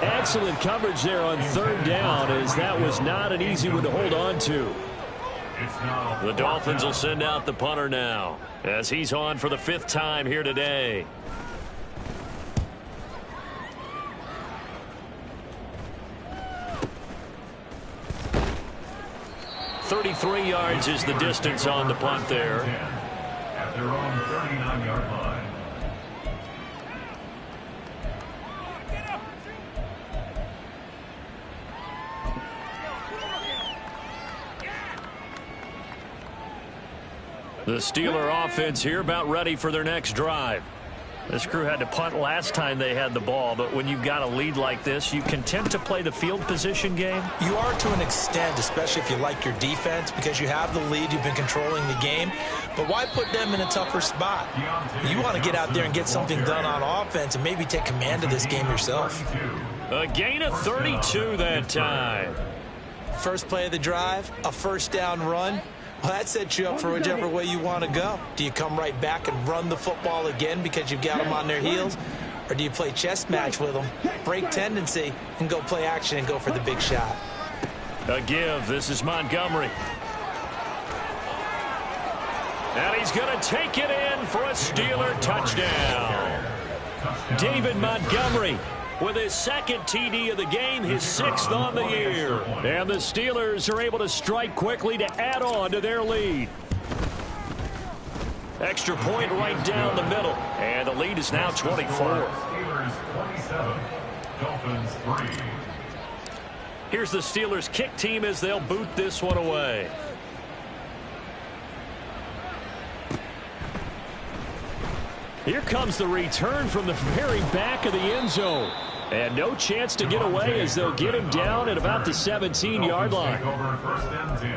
Excellent coverage there on 3rd down, as that was not an easy one to hold on to. The Dolphins will send out the punter now, as he's on for the 5th time here today. .33 yards is the distance on the punt there. At their own 39-yard line. The Steeler offense here about ready for their next drive. This crew had to punt last time they had the ball, but when you've got a lead like this, you content to play the field position game? You are to an extent, especially if you like your defense, because you have the lead, you've been controlling the game. But why put them in a tougher spot? You want to get out there and get something done on offense and maybe take command of this game yourself. A gain of 32 that time. First play of the drive, a first down run. Well, that sets you up for whichever way you want to go. Do you come right back and run the football again because you've got them on their heels? Or do you play chess match with them, break tendency, and go play action and go for the big shot? A give. This is Montgomery. And he's going to take it in for a Steeler touchdown. David Montgomery with his second TD of the game, his 6th on the year. And the Steelers are able to strike quickly to add on to their lead. Extra point right down the middle. And the lead is now 24. Steelers 27, Dolphins 3. Here's the Steelers kick team as they'll boot this one away. Here comes the return from the very back of the end zone. And no chance to get away as they'll get him down at about the 17-yard line. Take over 1st and 10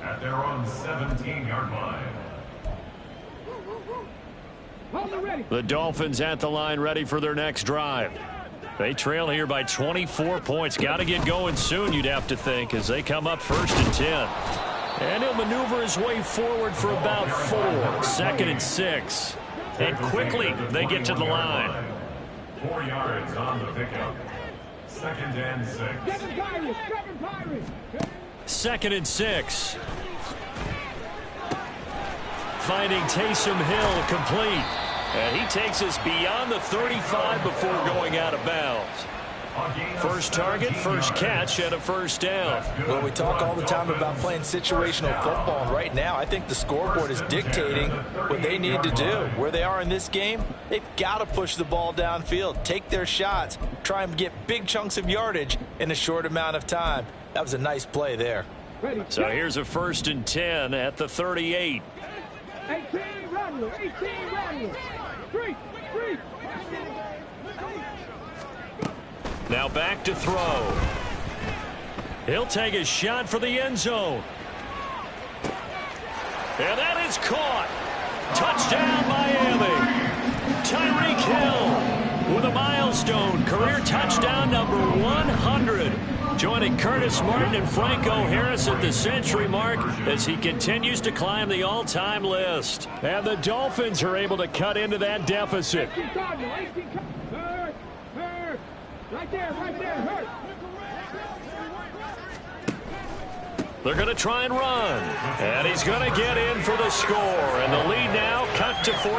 at their own 17-yard line. The Dolphins at the line ready for their next drive. They trail here by 24 points. Got to get going soon, you'd have to think, as they come up 1st and 10. And he'll maneuver his way forward for about 4. 2nd and 6. And quickly they get to the line. 4 yards on the pickup. 2nd and 6. 2nd and 6. Finding Taysom Hill complete. And he takes us beyond the 35 before going out of bounds. First target, first catch, and a 1st down. Well, we talk all the time about playing situational football, and right now I think the scoreboard is dictating what they need to do. Where they are in this game, they've got to push the ball downfield, take their shots, try and get big chunks of yardage in a short amount of time. That was a nice play there. So here's a 1st and 10 at the 38. 18 run, 18 run. 3. Now back to throw. He'll take a shot for the end zone. And that is caught. Touchdown, Miami. Tyreek Hill with a milestone career touchdown number 100. Joining Curtis Martin and Franco Harris at the century mark as he continues to climb the all-time list. And the Dolphins are able to cut into that deficit. Right there, hurt. They're going to try and run. And he's going to get in for the score. And the lead now cut to 14.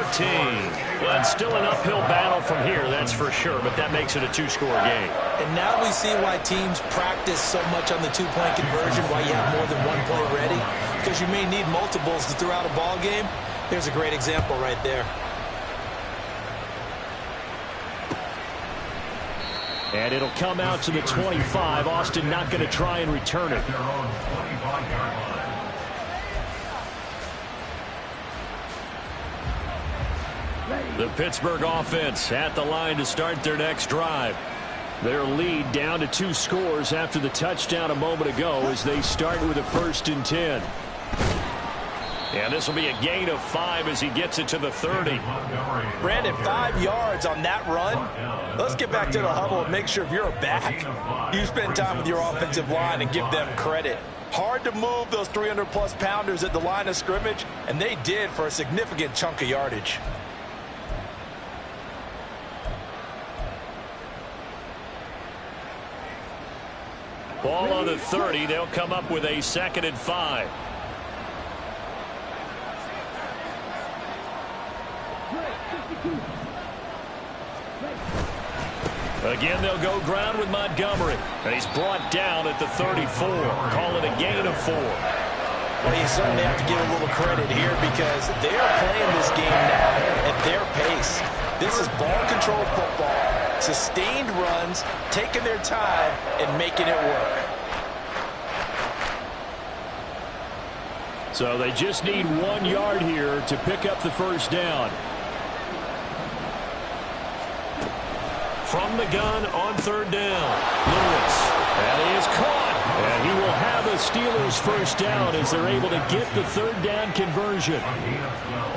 Well, it's still an uphill battle from here, that's for sure. But that makes it a 2-score game. And now we see why teams practice so much on the 2-point conversion, why you have more than one play ready. Because you may need multiples to throw out a ball game. There's a great example right there. And it'll come out to the 25. Austin not going to try and return it. Their own 25-yard line. The Pittsburgh offense at the line to start their next drive. Their lead down to 2 scores after the touchdown a moment ago as they start with a 1st and 10. And this will be a gain of 5 as he gets it to the 30. Brandon, 5 yards on that run. Let's get back to the huddle and make sure if you're a back, you spend time with your offensive line and give them credit. Hard to move those 300-plus pounders at the line of scrimmage, and they did for a significant chunk of yardage. Ball on the 30. They'll come up with a 2nd and 5. Again, they'll go ground with Montgomery. And he's brought down at the 34. Call it a gain of 4. Well, you certainly have to give a little credit here because they are playing this game now at their pace. This is ball-controlled football, sustained runs, taking their time, and making it work. So they just need 1 yard here to pick up the 1st down. From the gun on 3rd down, Lewis. And he is caught. And he will have a Steelers first down as they're able to get the third down conversion.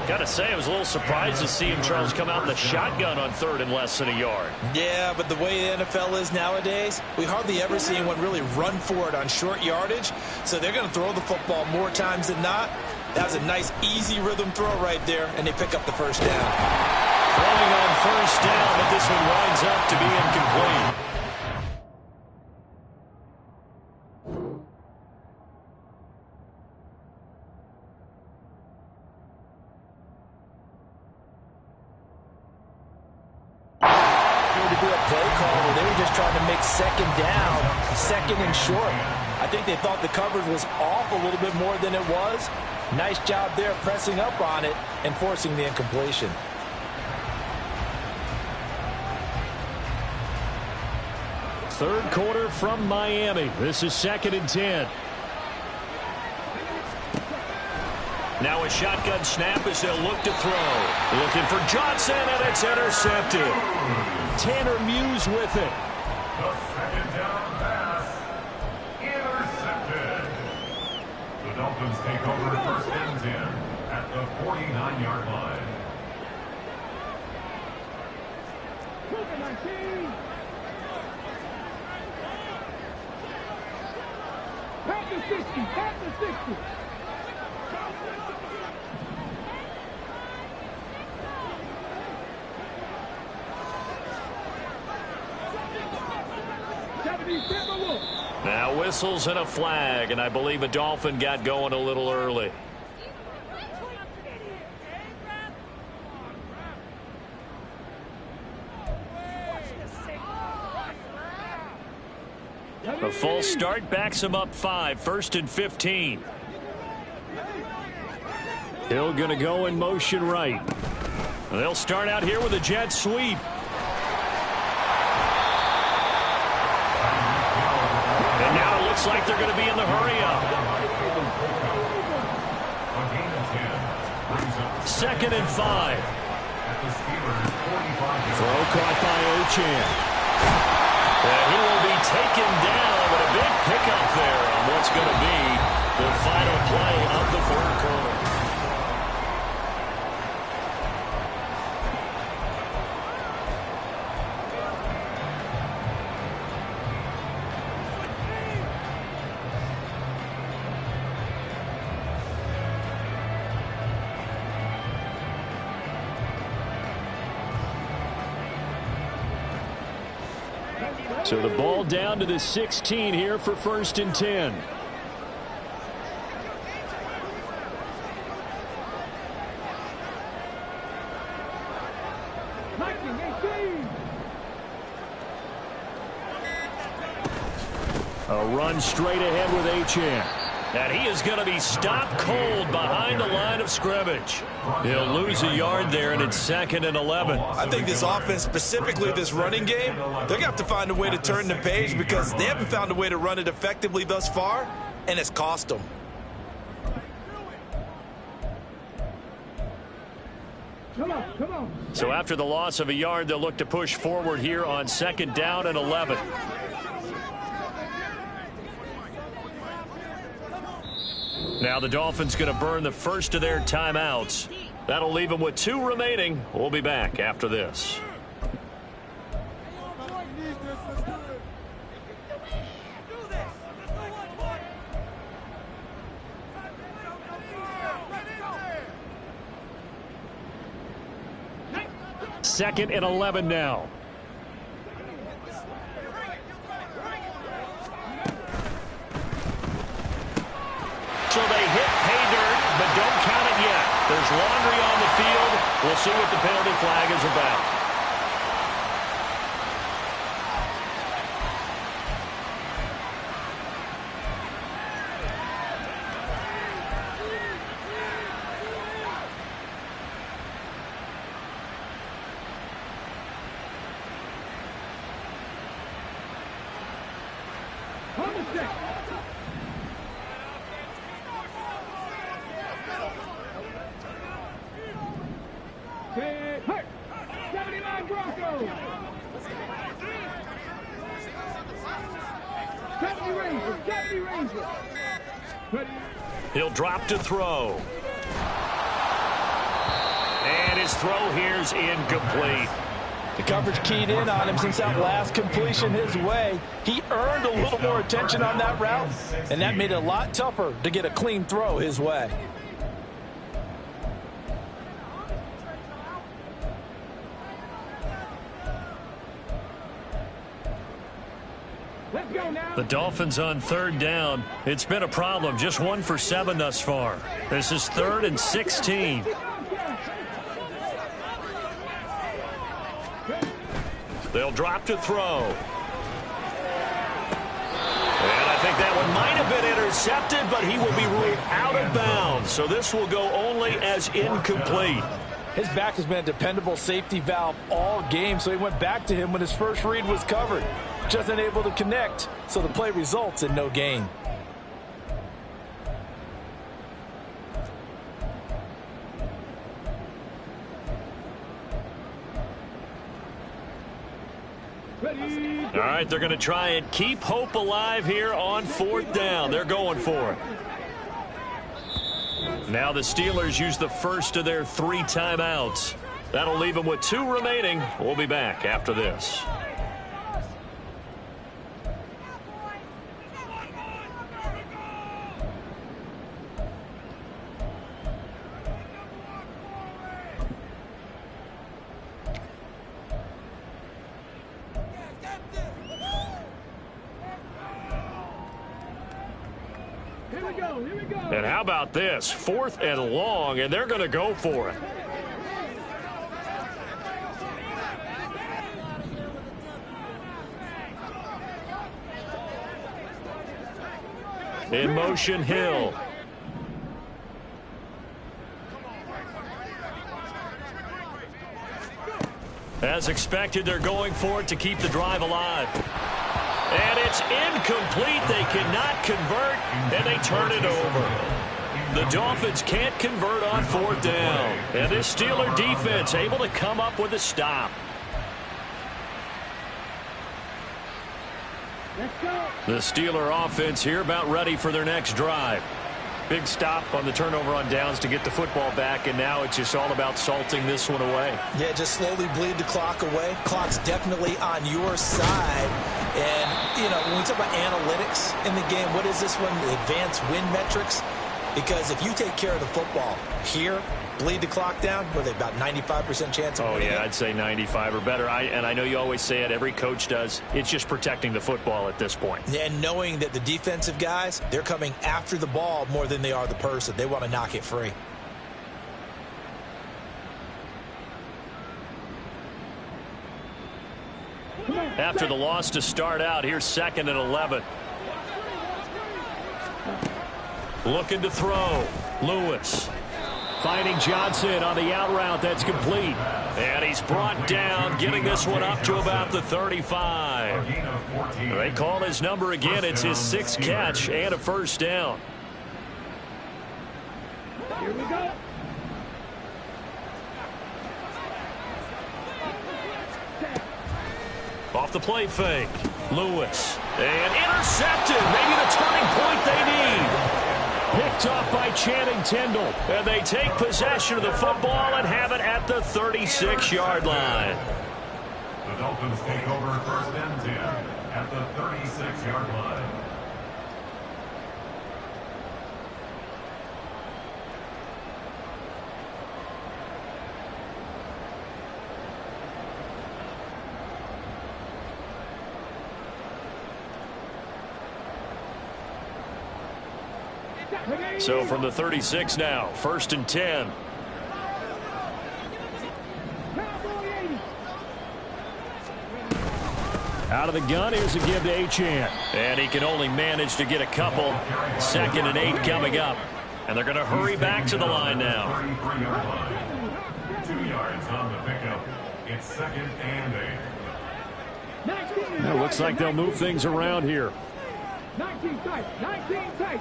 Got to say, I was a little surprised to see him, Charles, come out in the shotgun on third and less than a yard. Yeah, but the way the NFL is nowadays, we hardly ever see anyone really run for it on short yardage. So they're going to throw the football more times than not. That was a nice, easy rhythm throw right there, and they pick up the first down. Throwing on first down, but this one winds up to be incomplete. Second down, second and short. I think they thought the coverage was off a little bit more than it was. Nice job there pressing up on it and forcing the incompletion. Third quarter from Miami. This is 2nd and 10. Now a shotgun snap as they'll look to throw. Looking for Johnson, and it's intercepted. Tanner Muse with it. The second down pass, intercepted. The Dolphins take over 1st and 10 at the 49-yard line. Back to 60, back to 60. Now whistles and a flag, and I believe a Dolphin got going a little early. A full start backs him up 5, 1st and 15. Hill going to go in motion right. They'll start out here with a jet sweep. And now it looks like they're going to be in the hurry-up. 2nd and 5. Throw caught by Ochan. And he will be taken down, but a big pickup there on what's going to be the final play of the 4th quarter. So the ball down to the 16 here for 1st and 10. A run straight ahead with Achane. And he is going to be stopped cold behind the line of scrimmage. He'll lose a yard there, and it's 2nd and 11. I think this offense, specifically this running game, they're going to have to find a way to turn the page because they haven't found a way to run it effectively thus far, and it's cost them. Come on. So after the loss of a yard, they'll look to push forward here on 2nd down and 11. Now the Dolphins going to burn the first of their timeouts. That'll leave them with 2 remaining. We'll be back after this. Second and 11 now. So they hit pay dirt, but don't count it yet. There's laundry on the field. We'll see what the penalty flag is about. 70 Rangers. 70 Rangers. He'll drop to throw. And his throw here's incomplete. The coverage keyed in on him since that last completion his way. He earned a little more attention on that route, and that made it a lot tougher to get a clean throw his way. Let's go now. The Dolphins on third down. It's been a problem. Just 1 for 7 thus far. This is 3rd and 16. They'll drop to throw. And I think that one might have been intercepted, but he will be ruled out of bounds. So this will go only as incomplete. His back has been a dependable safety valve all game, so he went back to him when his first read was covered. Just unable to connect, so the play results in no gain. All right, they're going to try and keep hope alive here on 4th down. They're going for it. Now the Steelers use the first of their 3 timeouts. That'll leave them with 2 remaining. We'll be back after this. And how about this? 4th and long, and they're going to go for it. In motion, Hill. As expected, they're going for it to keep the drive alive. And it's incomplete. They cannot convert, and they turn it over. The Dolphins can't convert on 4th down. And this Steeler defense able to come up with a stop. The Steeler offense here about ready for their next drive. Big stop on the turnover on downs to get the football back, and now it's just all about salting this one away. Yeah, just slowly bleed the clock away. Clock's definitely on your side. And, you know, when we talk about analytics in the game, what is this one? The advanced win metrics? Because if you take care of the football here, bleed the clock down, were they about 95% chance of winning? Oh, yeah, I'd say 95 or better. And I know you always say it, every coach does. It's just protecting the football at this point. And knowing that the defensive guys, they're coming after the ball more than they are the person. They want to knock it free. After the loss to start out, here's 2nd and 11. Looking to throw. Lewis. Finding Johnson on the out route. That's complete. And he's brought down, getting this one up to about the 35. They call his number again. It's his 6th catch and a 1st down. Here we go. Off the play fake. Lewis. And intercepted. Maybe the turning point they need. Picked off by Channing Tindall. And they take possession of the football and have it at the 36-yard line. The Dolphins take over 1st and 10 at the 36-yard line. So from the 36 now, 1st and 10. Out of the gun, here's a give to Achane. And he can only manage to get a couple. 2nd and 8 coming up. And they're going to hurry back to the line now. 33-yard line. 2 yards on the pickup. It's 2nd and 8. It looks like they'll move things around here. 19 tight. 19 tight.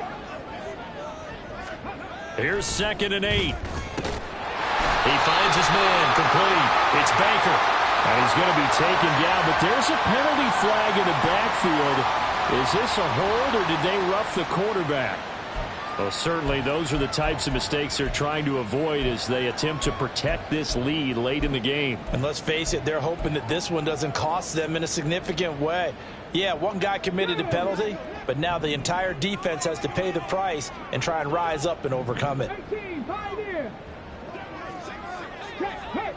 Here's 2nd and 8. He finds his man, complete. It's Baker. And he's going to be taken down, but there's a penalty flag in the backfield. Is this a hold, or did they rough the quarterback? Well, certainly those are the types of mistakes they're trying to avoid as they attempt to protect this lead late in the game. And let's face it, they're hoping that this one doesn't cost them in a significant way. Yeah, one guy committed a penalty, but now the entire defense has to pay the price and try and rise up and overcome it. 13, 5 here. Hurt.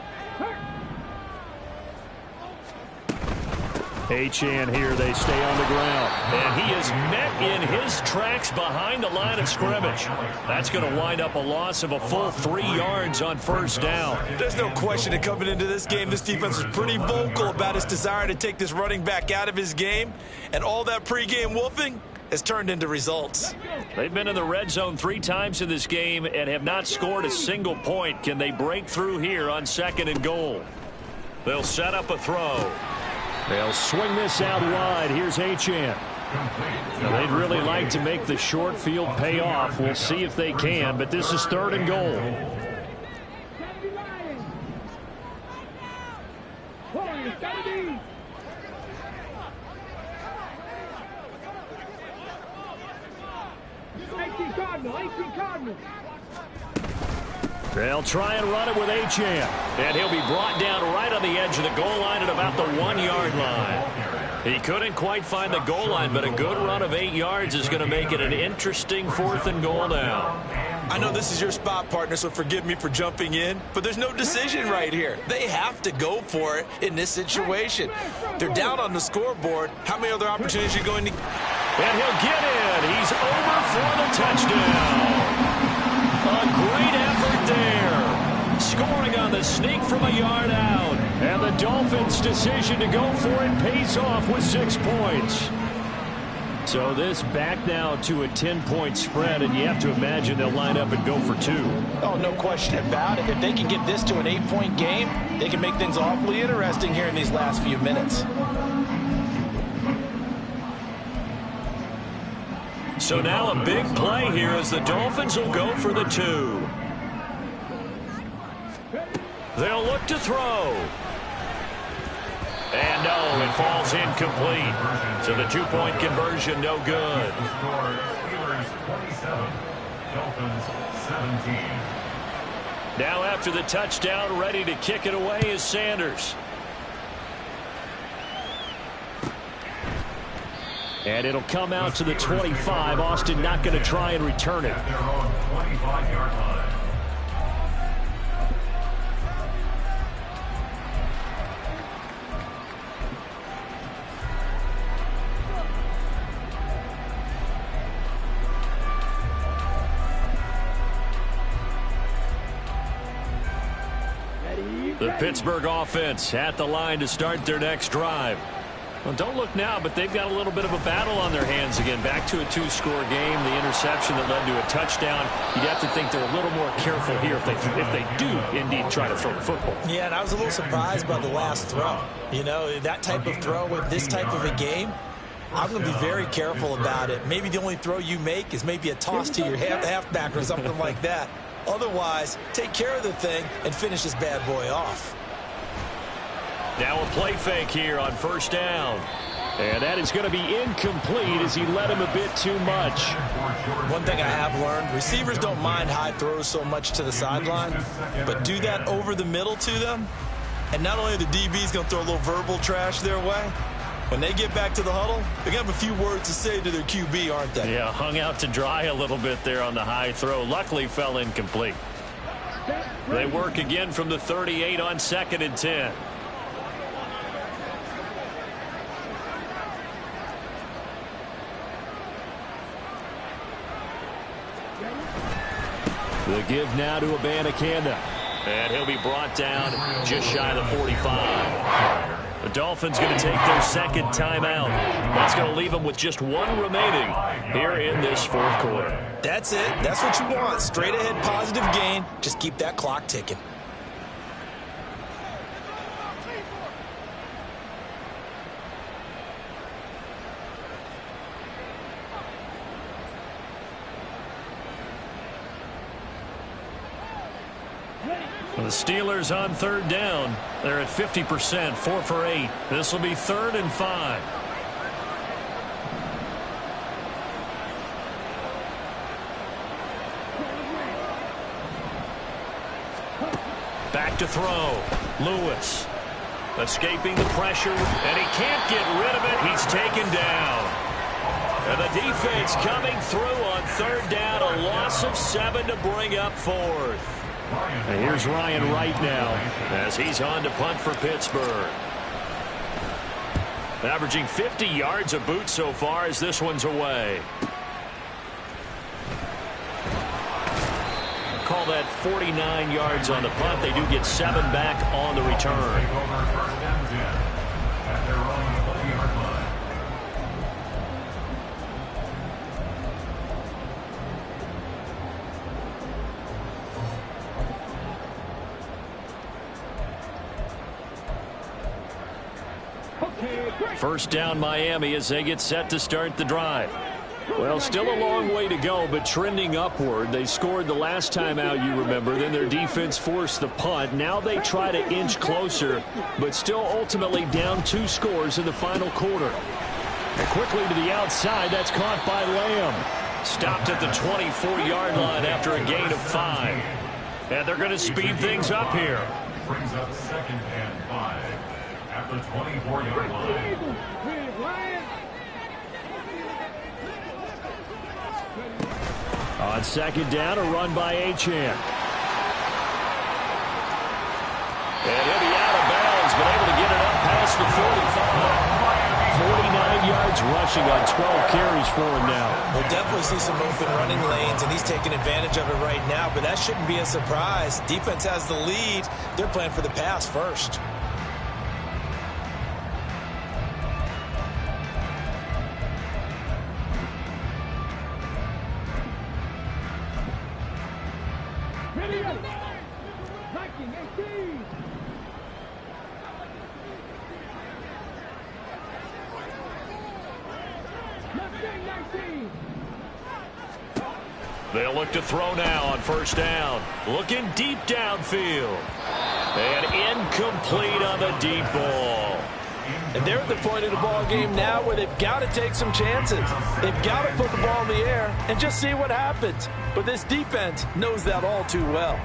Achane here, they stay on the ground. And he is met in his tracks behind the line of scrimmage. That's going to wind up a loss of a full 3 yards on first down. There's no question that coming into this game, this defense was pretty vocal about its desire to take this running back out of his game. And all that pregame wolfing has turned into results. They've been in the red zone 3 times in this game and have not scored a single point. Can they break through here on 2nd and goal? They'll set up a throw. They'll swing this out wide. Here's Achane. Now, they'd really like to make the short field pay off. We'll see if they can, but this is 3rd and goal. Cardinal. They'll try and run it with Achane. And he'll be brought down right on the edge of the goal line at about the 1-yard line. He couldn't quite find the goal line, but a good run of 8 yards is going to make it an interesting 4th and goal now. I know this is your spot, partner, so forgive me for jumping in, but there's no decision right here. They have to go for it in this situation. They're down on the scoreboard. How many other opportunities are you going to... And he'll get in. He's over for the touchdown. A great effort there. Scoring on the sneak from a yard out. And the Dolphins' decision to go for it pays off with 6 points. So this back now to a 10-point spread, and you have to imagine they'll line up and go for 2. Oh, no question about it. If they can get this to an 8-point game, they can make things awfully interesting here in these last few minutes. So now a big play here as the Dolphins will go for the 2. They'll look to throw. And no, it falls incomplete. So the 2-point conversion, no good. Steelers 27, Dolphins 17. Now after the touchdown, ready to kick it away is Sanders. And it'll come out to the 25. Austin not going to try and return it. At their own 25-yard line. The Pittsburgh offense at the line to start their next drive. Well, don't look now, but they've got a little bit of a battle on their hands again. Back to a 2-score game. The interception that led to a touchdown. You'd have to think they're a little more careful here if they do indeed try to throw the football. Yeah, and I was a little surprised by the last throw. You know, that type of throw with this type of a game, I'm going to be very careful about it. Maybe the only throw you make is maybe a toss to your halfback or something like that. Otherwise, take care of the thing and finish this bad boy off. Now a play fake here on first down. And that is going to be incomplete as he led him a bit too much. One thing I have learned, receivers don't mind high throws so much to the sideline, but do that over the middle to them, and not only are the DBs going to throw a little verbal trash their way, when they get back to the huddle, they're going to have a few words to say to their QB, aren't they? Yeah, hung out to dry a little bit there on the high throw. Luckily fell incomplete. They work again from the 38 on 2nd and 10. The give now to Abanikanda. And he'll be brought down just shy of the 45. The Dolphins going to take their 2nd timeout. That's going to leave them with just 1 remaining here in this 4th quarter. That's it. That's what you want. Straight ahead positive gain. Just keep that clock ticking. The Steelers on 3rd down. They're at 50%, 4 for 8. This will be 3rd and 5. Back to throw. Lewis escaping the pressure, and he can't get rid of it. He's taken down. And the defense coming through on third down, a loss of 7 to bring up fourth. And here's Ryan Wright now as he's on to punt for Pittsburgh. Averaging 50 yards a boot so far as this one's away. Call that 49 yards on the punt. They do get 7 back on the return. First down Miami as they get set to start the drive. Well, still a long way to go, but trending upward. They scored the last time out, you remember. Then their defense forced the punt. Now they try to inch closer, but still ultimately down 2 scores in the final quarter. And quickly to the outside, that's caught by Lamb. Stopped at the 24-yard line after a gain of 5. And they're going to speed things up here. Brings up 2nd and 5 at the 24-yard line. On second down, a run by Achane. And he'll be out of bounds, but able to get it up past the 45. 49 yards rushing on 12 carries for him now. We'll definitely see some open running lanes, and he's taking advantage of it right now, but that shouldn't be a surprise. Defense has the lead. They're playing for the pass first. They'll look to throw now on first down. Looking deep downfield. And incomplete on the deep ball. And they're at the point of the ball game now where they've got to take some chances. They've got to put the ball in the air and just see what happens. But this defense knows that all too well.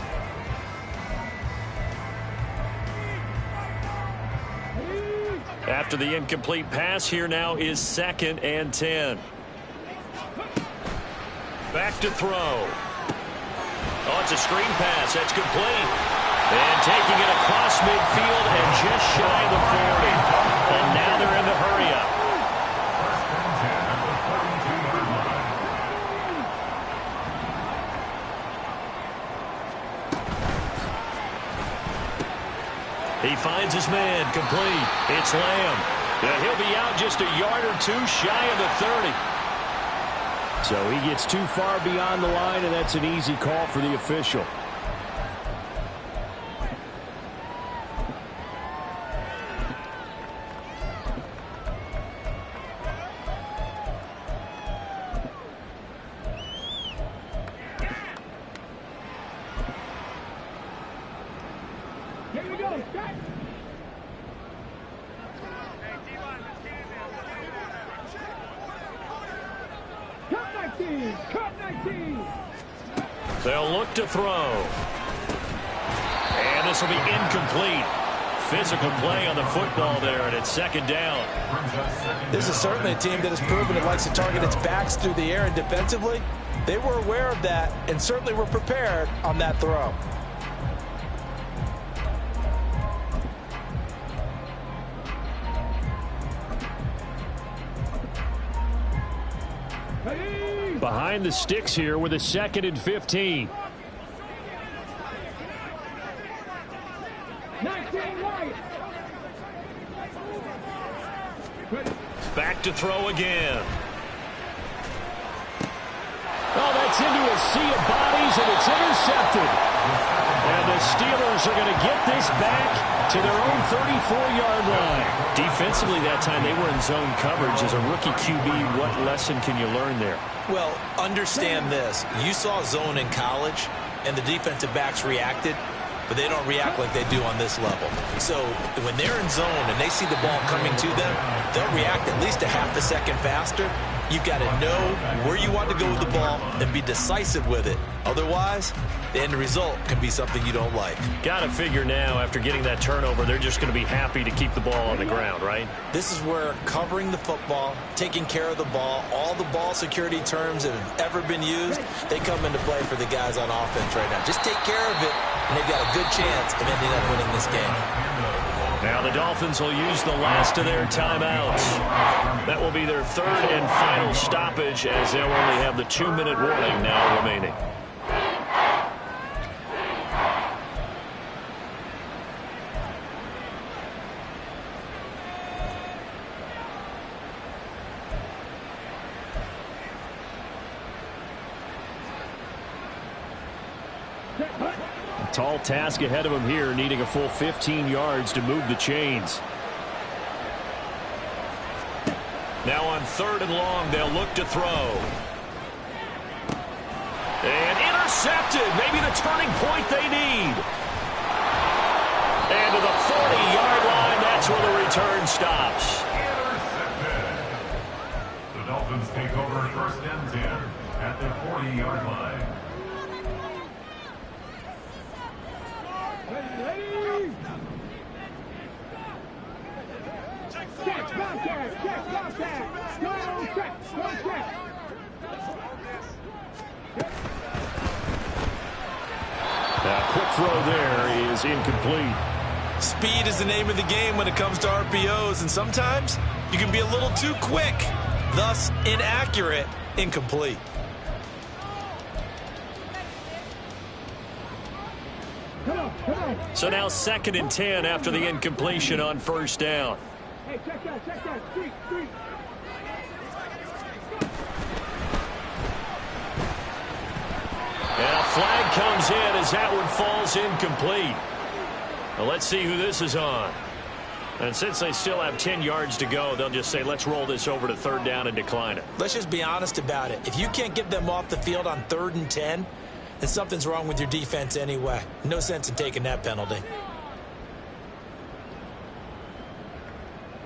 After the incomplete pass, here now is 2nd and 10. Back to throw. Oh, it's a screen pass. That's complete. And taking it across midfield and just shy of the 40. And now they're in the hurry up. He finds his man, complete. It's Lamb. And he'll be out just a yard or 2 shy of the 30. So he gets too far beyond the line, and that's an easy call for the official. Here we go. Start. Cut 19. Cut 19. They'll look to throw. And this will be incomplete. Physical play on the football there, and it's 2nd down. This is certainly a team that has proven it likes to target its backs through the air, and defensively, they were aware of that and certainly were prepared on that throw. Behind the sticks here with a 2nd and 15. 19 right. Back to throw again. Oh, that's into a sea of bodies, and it's intercepted. And the Steelers are going to get this back to their own 34-yard line. Defensively that time, they were in zone coverage. As a rookie QB, what lesson can you learn there? Well, understand this. You saw zone in college, and the defensive backs reacted, but they don't react like they do on this level. So when they're in zone and they see the ball coming to them, they'll react at least a half a second faster, You've got to know where you want to go with the ball and be decisive with it. Otherwise, the end result can be something you don't like. Got to figure now, after getting that turnover, they're just going to be happy to keep the ball on the ground, right? This is where covering the football, taking care of the ball, all the ball security terms that have ever been used, they come into play for the guys on offense right now. Just take care of it, and they've got a good chance of ending up winning this game. Now the Dolphins will use the last of their timeouts. That will be their third and final stoppage, as they'll only have the 2-minute warning now remaining. Tall task ahead of him here, needing a full 15 yards to move the chains. Now on 3rd and long, they'll look to throw. And intercepted. Maybe the turning point they need. And to the 40-yard line, that's where the return stops. Intercepted. The Dolphins take over 1st and 10 at the 40-yard line. Check, contact, check, contact. Go, check, go, check. Quick throw there is incomplete. Speed is the name of the game when it comes to RPOs, and sometimes you can be a little too quick, thus inaccurate, incomplete. Come on. So now 2nd and 10 after the incompletion on 1st down. Hey, check that. Street. And a flag comes in as that one falls incomplete. Well, let's see who this is on. And since they still have 10 yards to go, they'll just say, let's roll this over to 3rd down and decline it. Let's just be honest about it. If you can't get them off the field on 3rd and 10, then something's wrong with your defense anyway. No sense in taking that penalty.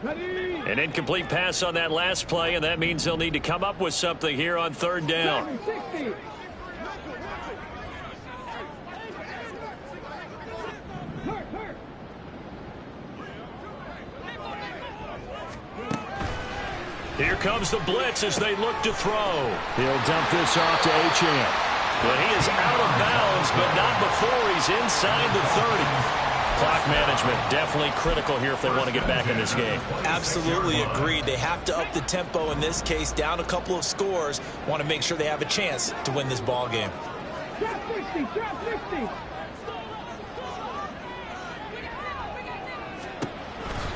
Ready? An incomplete pass on that last play, and that means they'll need to come up with something here on 3rd down. 60. Hurt. Here comes the blitz as they look to throw. He'll dump this off to Achane. But he is out of bounds, but not before he's inside the 30. Clock management definitely critical here if they want to get back in this game. Absolutely agreed. They have to up the tempo in this case, down a couple of scores. Want to make sure they have a chance to win this ball game. Drop 60.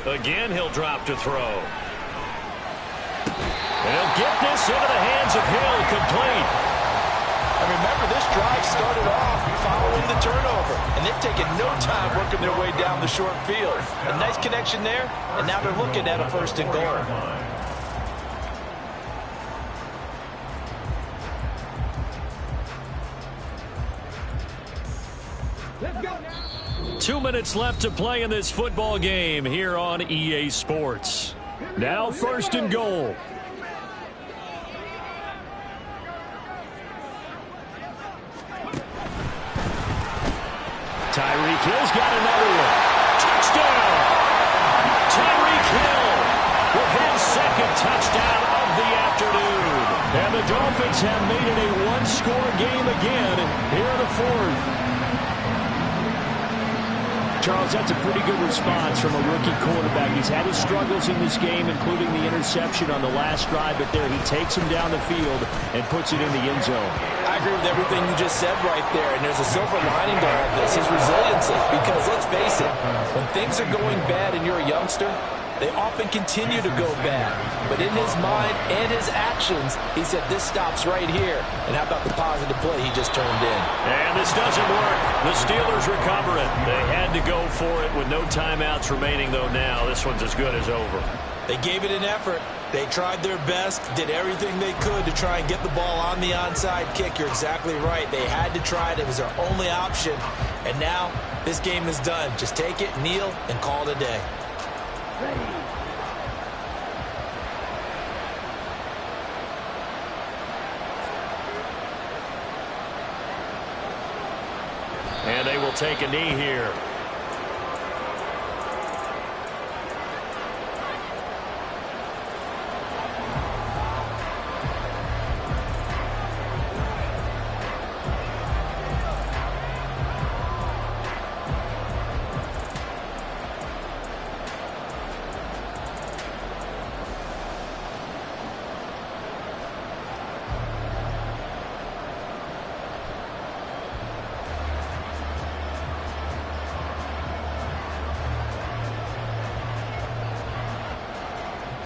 Again, he'll drop to throw. And he'll get this into the hands of Hill, complete. And remember, this drive started off following the turnover, and they've taken no time working their way down the short field. A nice connection there, and now they're looking at a 1st and goal. Let's go now. 2 minutes left to play in this football game here on EA Sports. Now 1st and goal. Tyreek Hill's got another one. Touchdown! Tyreek Hill with his 2nd touchdown of the afternoon. And the Dolphins have made it a 1-score game again here in the 4th. Charles, that's a pretty good response from a rookie quarterback. He's had his struggles in this game, including the interception on the last drive, but there he takes him down the field and puts it in the end zone. I agree with everything you just said right there, and there's a silver lining to all of this, his resiliency, because let's face it, when things are going bad and you're a youngster, they often continue to go bad. But in his mind and his actions, he said, this stops right here. And how about the positive play he just turned in? And this doesn't work. The Steelers recover it. They had to go for it with no timeouts remaining, though now this one's as good as over. They gave it an effort. They tried their best, did everything they could to try and get the ball on the onside kick. You're exactly right. They had to try it. It was their only option. And now this game is done. Just take it, kneel, and call it a day. And they will take a knee here.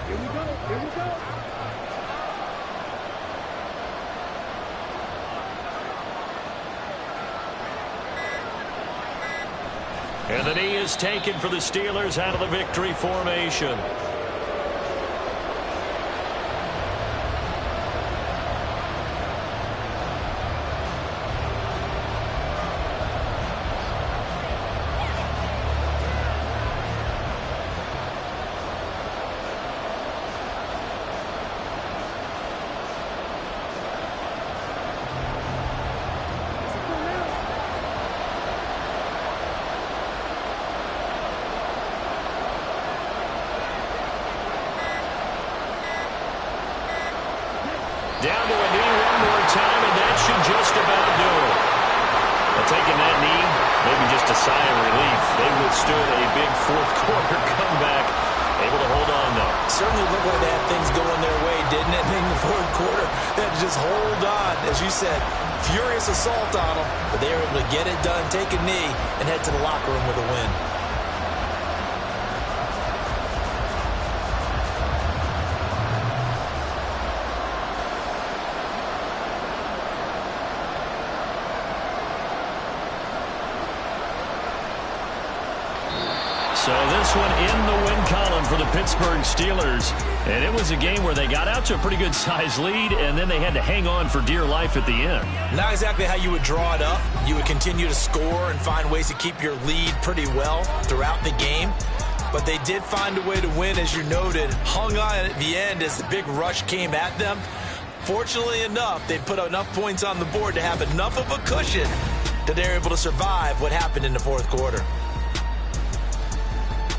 Here we go. Here we go. And the knee is taken for the Steelers out of the victory formation. Down to a knee one more time, and that should just about do it. Well, taking that knee, maybe just a sigh of relief. They withstood a big fourth-quarter comeback, able to hold on, though. Certainly looked like they had things going their way, didn't it? In the fourth quarter, they had to just hold on. As you said, furious assault on them, but they were able to get it done, take a knee, and head to the locker room with a win. So this one in the win column for the Pittsburgh Steelers. And it was a game where they got out to a pretty good-sized lead, and then they had to hang on for dear life at the end. Not exactly how you would draw it up. You would continue to score and find ways to keep your lead pretty well throughout the game. But they did find a way to win, as you noted. Hung on at the end as the big rush came at them. Fortunately enough, they put enough points on the board to have enough of a cushion that they're able to survive what happened in the fourth quarter.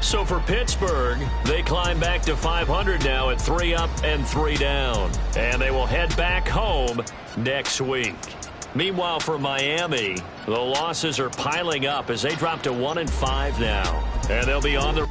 So for Pittsburgh, they climb back to 500 now at 3 up and 3 down. And they will head back home next week. Meanwhile, for Miami, the losses are piling up as they drop to 1-5 now. And they'll be on the